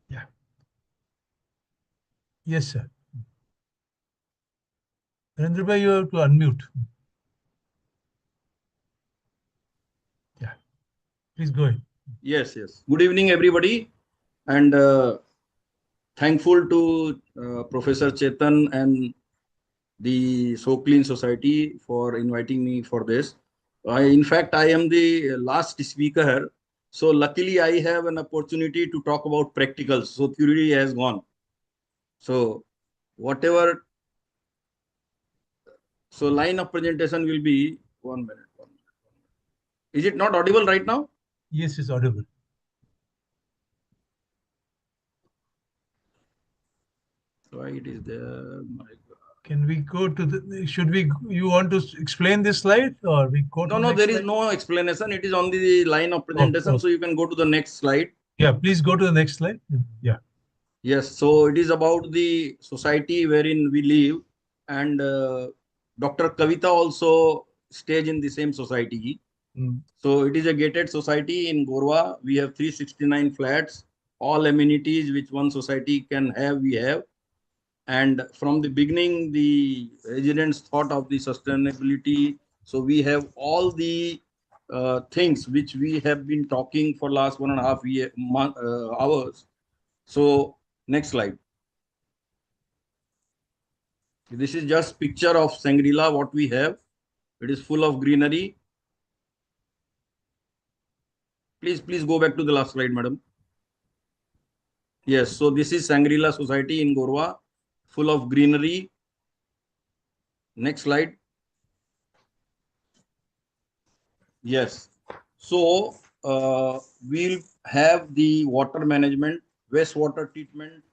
Yeah. Yes, sir. Narendra bhai, you have to unmute. Yeah. Please go ahead. Yes, yes. Good evening, everybody. And thankful to Professor Chetan and the So Clean Society for inviting me for this. In fact, I am the last speaker here. So luckily, I have an opportunity to talk about practicals. So theory has gone. So whatever, so line of presentation will be 1 minute. Is it not audible right now? Yes, it's audible. Why it is there? My God. Can we go to the, should we, you want to explain this slide or we go to No, the no, next there is slide? no explanation. It is on the line of presentation. Okay. So you can go to the next slide. Yeah, please go to the next slide. Yeah. Yes, so it is about the society wherein we live, and Dr. Kavitha also stays in the same society. Mm. So it is a gated society in Gorwa. We have 369 flats, all amenities which one society can have, we have. And from the beginning, the residents thought of the sustainability. So we have all the things which we have been talking for last 1.5 hours. So next slide. This is just picture of Shangri-La, what we have. It is full of greenery. Please go back to the last slide, madam. Yes, so this is Shangri-La Society in Gorwa, full of greenery. Next slide. Yes, so we'll have the water management, wastewater treatment.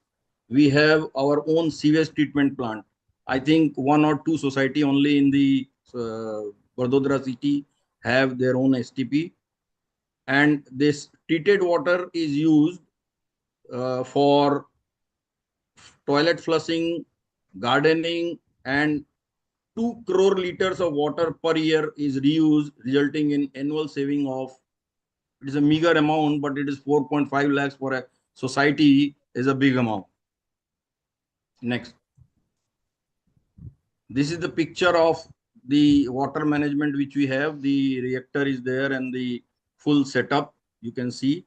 We have our own sewage treatment plant. I think 1 or 2 society only in the Vadodara city have their own STP. And this treated water is used for toilet flushing, gardening, and 2 crore liters of water per year is reused, resulting in annual saving of, it is a meager amount, but it is 4.5 lakhs for a society is a big amount. Next. This is the picture of the water management which we have. The reactor is there and the full setup you can see.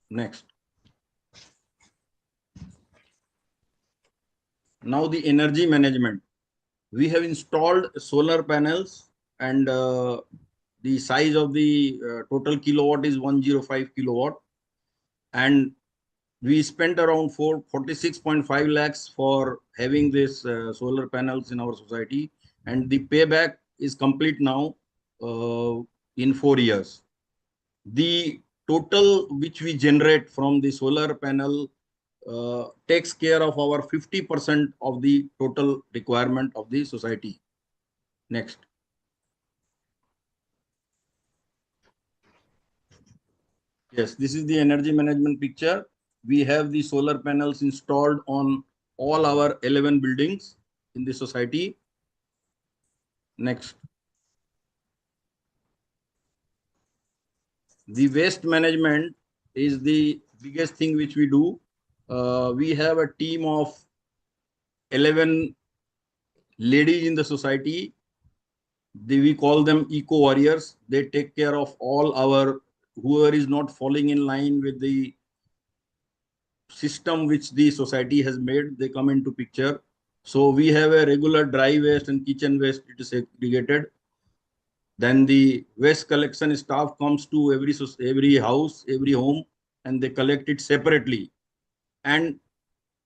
Next. Now the energy management. We have installed solar panels and the size of the total kilowatt is 105 kilowatt. And we spent around 46.5 lakhs for having this solar panels in our society. And the payback is complete now in 4 years. The total which we generate from the solar panel takes care of our 50% of the total requirement of the society. Next. Yes, this is the energy management picture. We have the solar panels installed on all our 11 buildings in the society. Next. The waste management is the biggest thing which we do. We have a team of 11 ladies in the society. We call them eco warriors. They take care of all our, whoever is not falling in line with the system which the society has made, they come into picture. So we have a regular dry waste and kitchen waste, it is segregated. Then the waste collection staff comes to every house, every home, and they collect it separately. And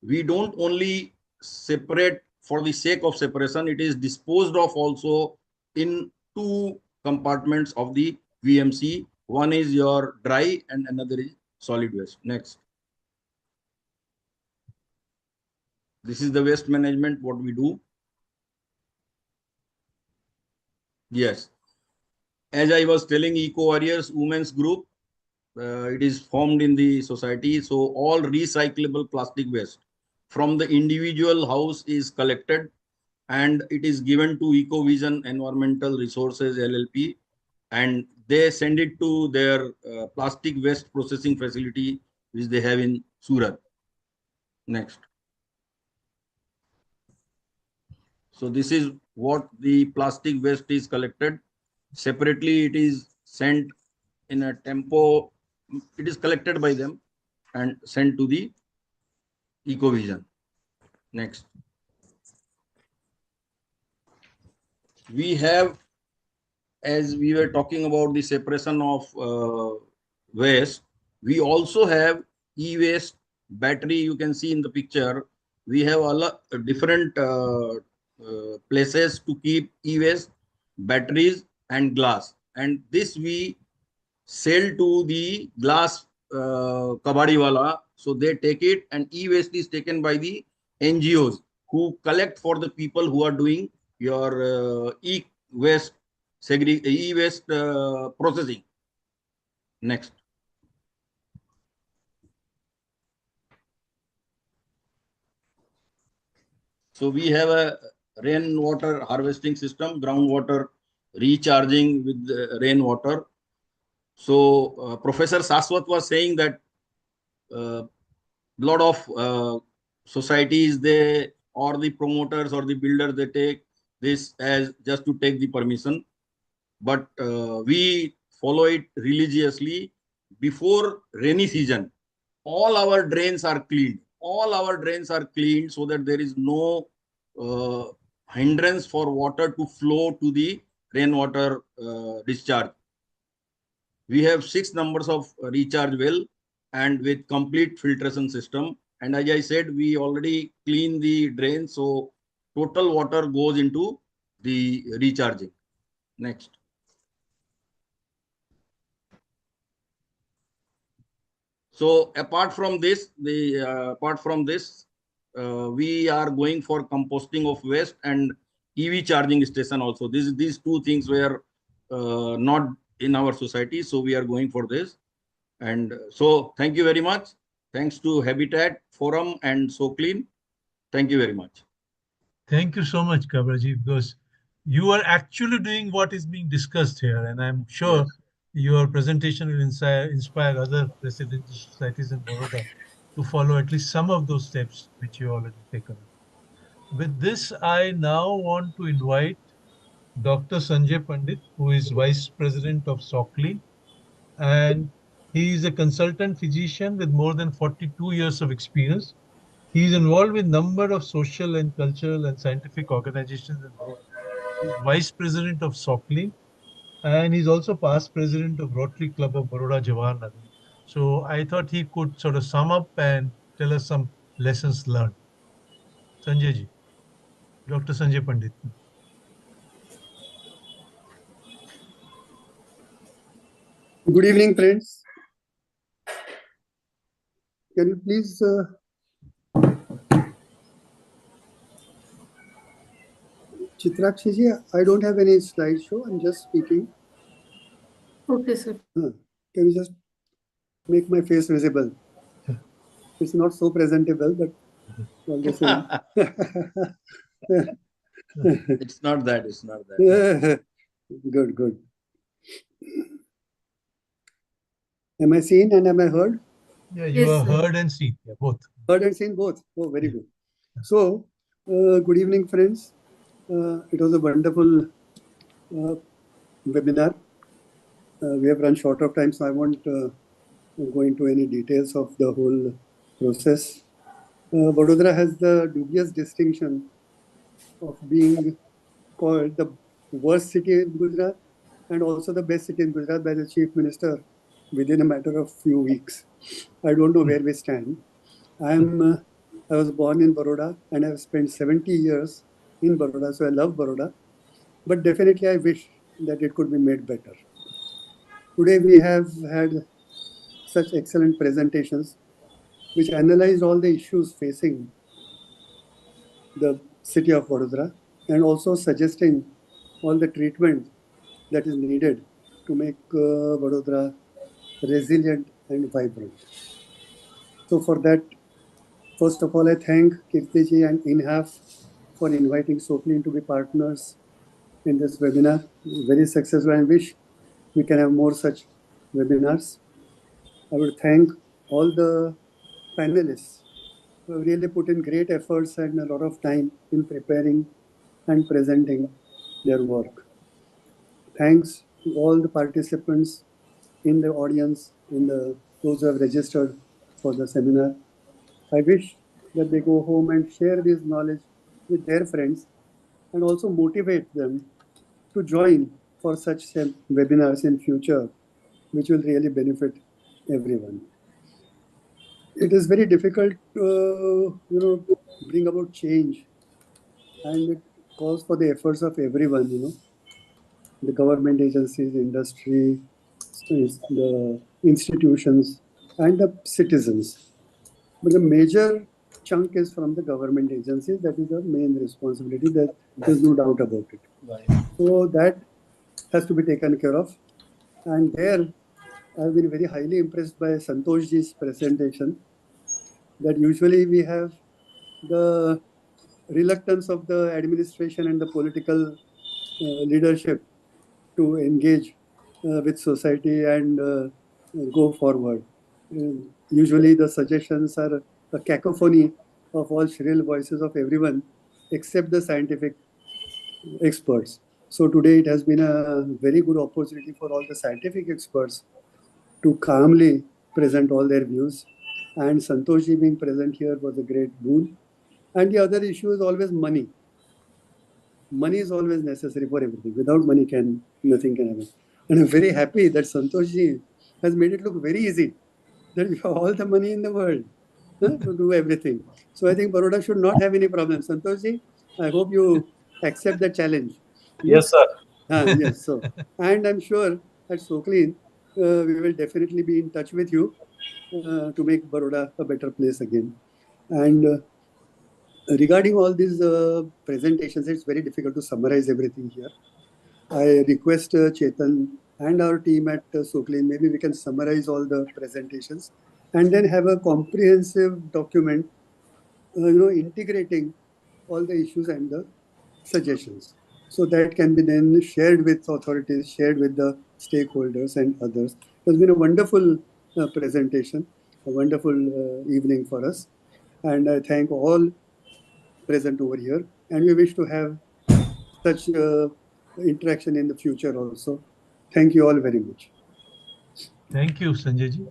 we don't only separate for the sake of separation, it is disposed of also in 2 compartments of the VMC. One is your dry and another is solid waste. Next. This is the waste management, what we do. Yes. As I was telling, Eco Warriors Women's Group, it is formed in the society. So all recyclable plastic waste from the individual house is collected and it is given to Ecovision Environmental Resources LLP, and they send it to their plastic waste processing facility which they have in Surat. Next. So this is what the plastic waste is collected. Separately, it is sent in a tempo. It is collected by them and sent to the Ecovision. Next. We have, as we were talking about the separation of waste, we also have e-waste battery. You can see in the picture, we have different places to keep e-waste, batteries and glass. And this we sell to the glass kabadiwala. So they take it, and e-waste is taken by the NGOs who collect for the people who are doing your e-waste processing. Next. So we have a rainwater harvesting system, groundwater recharging with the rainwater. So Professor Saswat was saying that lot of societies, they or the promoters or the builders, they take this as just to take the permission, but we follow it religiously. Before rainy season, all our drains are cleaned. All our drains are cleaned so that there is no hindrance for water to flow to the rainwater discharge. We have 6 numbers of recharge well and with complete filtration system. And as I said, we already clean the drain, so total water goes into the recharging. Next. So apart from this, we are going for composting of waste and EV charging station also. These 2 things were not in our society, so we are going for this. And so thank you very much. Thanks to Habitat Forum and So Clean. Thank you very much. Thank you so much, Kabraji, because you are actually doing what is being discussed here, and I'm sure Yes. your presentation will inspire other residential societies in Baroda to follow at least some of those steps which you already taken. With this, I now want to invite Dr. Sanjay Pandit, who is Vice President of SOCLI, and he is a consultant physician with more than 42 years of experience. He is involved with a number of social and cultural and scientific organizations in Baroda. He's Vice President of SOCLI, and he's also past President of Rotary Club of Baroda Jawaharlal. So I thought he could sort of sum up and tell us some lessons learned. Sanjay ji, Dr. Sanjay Pandit. Good evening, friends. Can you please Chitrakshi ji, I don't have any slideshow. I'm just speaking. Okay, sir. Can you just make my face visible? It's not so presentable, but all the same. It's not that. It's not that. Good, good. Am I seen and am I heard? Yeah, you Yes, are sir. heard and seen. Yeah, both. Heard and seen both. Oh, very good. So, good evening, friends. It was a wonderful webinar. We have run short of time, so I won't go into any details of the whole process. Vadodara has the dubious distinction of being called the worst city in Gujarat and also the best city in Gujarat by the Chief Minister within a matter of few weeks. I don't know where we stand. I was born in Baroda and I've spent 70 years in Baroda, so I love Baroda. But definitely I wish that it could be made better. Today we have had such excellent presentations which analyzed all the issues facing the city of Vadodara and also suggesting all the treatment that is needed to make Vadodara resilient and vibrant. So for that, first of all, I thank Kirtiji and INHAF for inviting So Clean to be partners in this webinar. Very successful, and wish we can have more such webinars. I would thank all the panelists who have really put in great efforts and a lot of time in preparing and presenting their work. Thanks to all the participants in the audience, those who have registered for the seminar. I wish that they go home and share this knowledge with their friends and also motivate them to join for such webinars in future, which will really benefit everyone. It is very difficult to, bring about change, and it calls for the efforts of everyone, the government agencies, industry, the institutions, and the citizens. But the major chunk is from the government agencies. That is the main responsibility. There's no doubt about it. Right. So that has to be taken care of. And there, I've been very highly impressed by Santoshji's presentation. That usually we have the reluctance of the administration and the political leadership to engage with society and go forward. Usually the suggestions are a cacophony of all shrill voices of everyone except the scientific experts. So today it has been a very good opportunity for all the scientific experts to calmly present all their views. And Santoshji being present here was a great boon. And the other issue is always money. Money is always necessary for everything. Without money, nothing can happen. And I'm very happy that Santoshji has made it look very easy. That you have all the money in the world to do everything. So I think Baroda should not have any problem. Santoshji, I hope you accept the challenge. Yes, sir. Yes. So, and I'm sure at Soclean, we will definitely be in touch with you to make Baroda a better place again. And regarding all these presentations, it's very difficult to summarize everything here. I request Chetan and our team at Soclean, maybe we can summarize all the presentations and then have a comprehensive document, integrating all the issues and the suggestions. So that can be then shared with authorities, shared with the stakeholders and others. It has been a wonderful presentation, a wonderful evening for us. And I thank all present over here. And we wish to have such interaction in the future also. Thank you all very much. Thank you, Sanjay ji.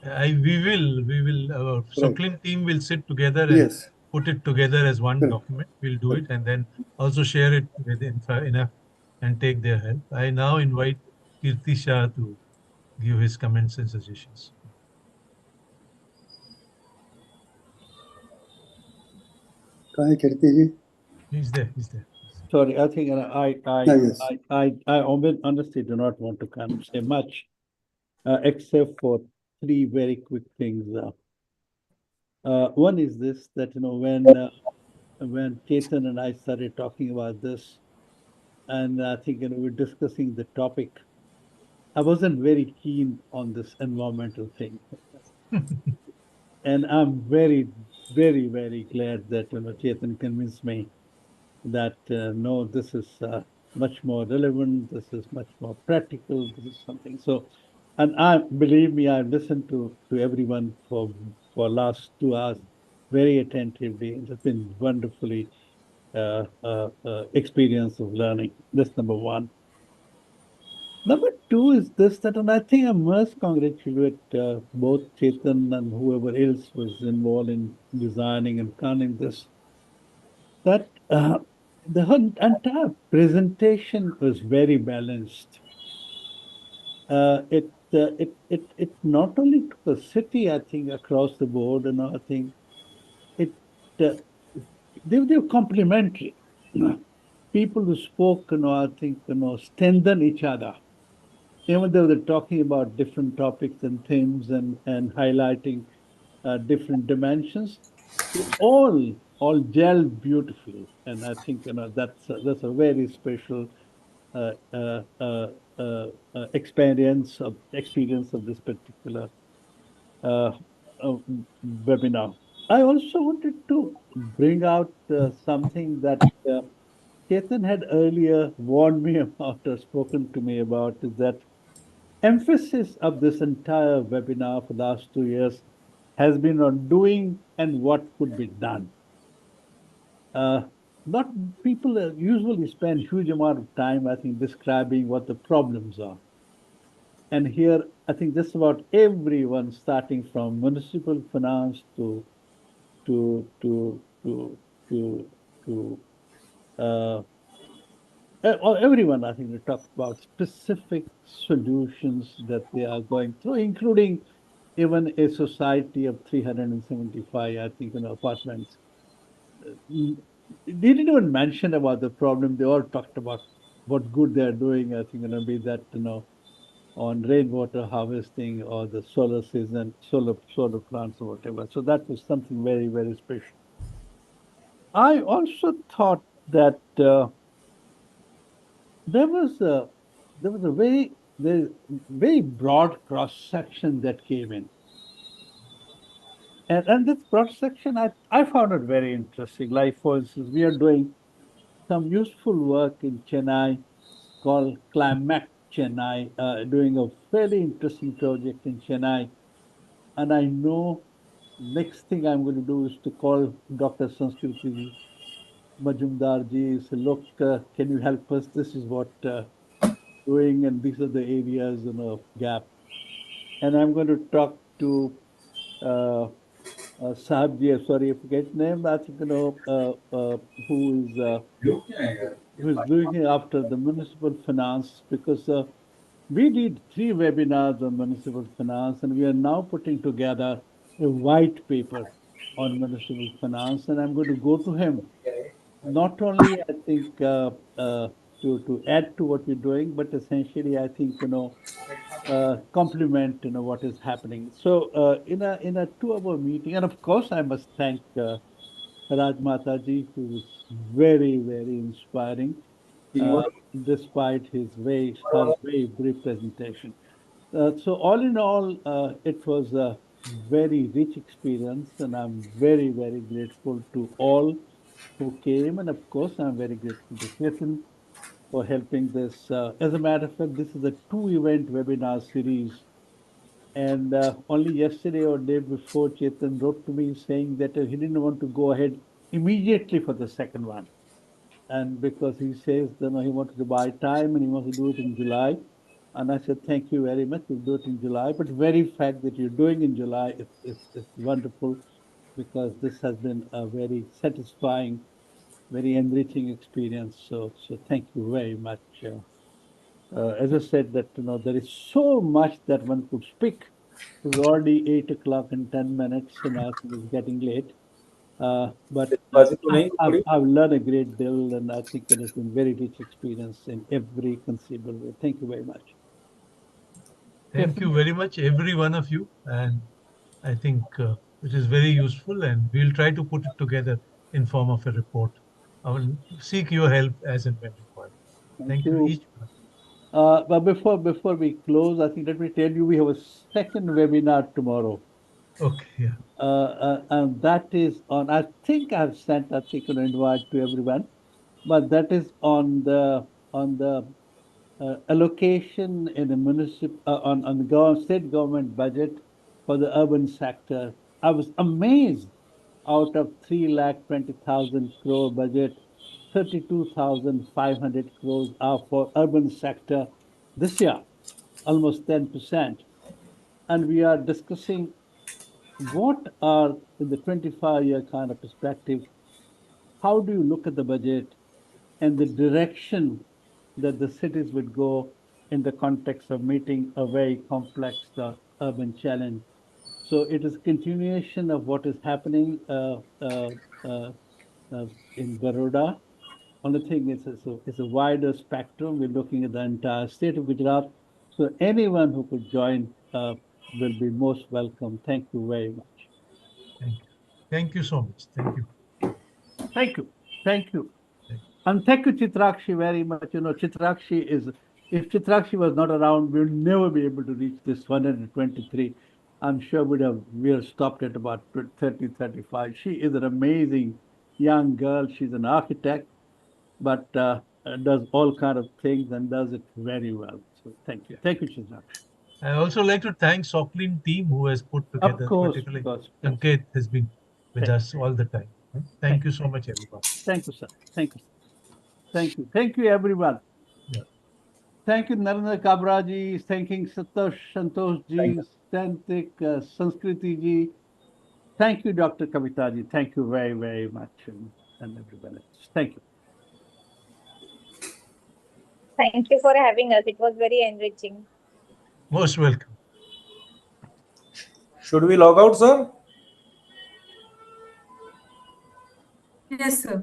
Our Soclean team will sit together and put it together as one document. We'll do it and then also share it with INHAF and take their help. I now invite Kirti Shah to give his comments and suggestions. Kirti ji? He's there. Sorry, I think I honestly do not want to kind of say much, except for three very quick things. One is this, that when Chetan and I started talking about this, and I think we're discussing the topic, I wasn't very keen on this environmental thing. And I'm very, very, very glad that Chetan convinced me that no, this is much more relevant, this is much more practical, this is something. So, and believe me, I listened to everyone for last 2 hours very attentively. It's been wonderfully experience of learning. That's number one. Number two is this, that, and I think I must congratulate both Chetan and whoever else was involved in designing and planning this, that the whole entire presentation was very balanced. It not only took a city, I think, across the board, and I think they were complementary. People who spoke, I think, strengthen each other. Even though they're talking about different topics and themes and highlighting different dimensions, they all gel beautifully, and I think that's a very special experience of this particular webinar. I also wanted to bring out something that Chetan had earlier warned me about or spoken to me about, is that emphasis of this entire webinar for the last 2 years has been on doing and what could be done. Not people usually spend huge amount of time, I think, describing what the problems are. And here, I think just about everyone, starting from municipal finance to everyone, I think, they talk about specific solutions that they are going through, including even a society of 375, I think, apartments. They didn't even mention about the problem. They all talked about what good they're doing. I think be that on rainwater harvesting or the solar season, solar plants or whatever. So that was something very, very special. I also thought that there was a very broad cross section that came in. And this broad section, I found it very interesting. Like, for instance, we are doing some useful work in Chennai called Climate Chennai, doing a very interesting project in Chennai. And I know next thing I'm going to do is to call Dr. Sanskriti Mujumdar ji, say, look, can you help us? This is what doing, and these are the areas, of gap. And I'm going to talk to Sahab ji, sorry, I forget his name. I think who is looking after the municipal finance, because we did 3 webinars on municipal finance, and we are now putting together a white paper on municipal finance, and I'm going to go to him. Not only, I think, to add to what we're doing, but essentially, I think, complement, what is happening. So, in a 2-hour meeting, and of course, I must thank Rajmata ji, who was very, very inspiring, despite her very brief presentation. So all in all, it was a very rich experience, and I'm very, very grateful to all who came. And of course, I'm very grateful to Chetan for helping this. As a matter of fact, this is a 2-event webinar series. And only yesterday or day before, Chetan wrote to me saying that he didn't want to go ahead immediately for the second one. And because he says that he wanted to buy time and he wants to do it in July. And I said, thank you very much. We'll do it in July. But very fact that you're doing in July is wonderful, because this has been a very satisfying, very enriching experience. So thank you very much. As I said, that there is so much that one could speak. It's already 8 o'clock and 10 minutes, and I think it's getting late. But I've learned a great deal, and I think it has been very rich experience in every conceivable way. Thank you very much. Thank you very much, every one of you. And I think it is very useful, and we'll try to put it together in form of a report. I will seek your help as and when required. Thank you each one. But before we close, I think let me tell you, we have a second webinar tomorrow. Okay, yeah. And that is on, I think I've sent, an invite to everyone, but that is on the allocation in the on the state government budget for the urban sector. I was amazed. Out of 3,20,000 crore budget, 32,500 crores are for urban sector this year, almost 10%. And we are discussing what are, in the 25-year kind of perspective, how do you look at the budget and the direction that the cities would go in the context of meeting a very complex urban challenge. So it is continuation of what is happening in Baroda. Only thing is, it's a wider spectrum. We're looking at the entire state of Gujarat. So anyone who could join will be most welcome. Thank you very much. Thank you. Thank you so much. Thank you. Thank you. Thank you. And thank you, Chitrakshi, very much. Chitrakshi is, if Chitrakshi was not around, we would never be able to reach this 123. I'm sure we have stopped at about 30, 35. She is an amazing young girl. She's an architect, but does all kind of things and does it very well. So thank you. Thank you, Chitrakshi. I also like to thank Soclean team who has put together, particularly Sanket has been with us all the time. Thank you so much, everyone. Thank you, sir. Thank you. Thank you. Thank you, everyone. Yeah. Thank you, Narendra Kabra ji. Thanking Santosh ji, Stantik, Sanskriti ji. Thank you, Dr. Kavitha ji. Thank you very, very much, and everyone else. Thank you. Thank you for having us. It was very enriching. Most welcome. Should we log out, sir? Yes, sir.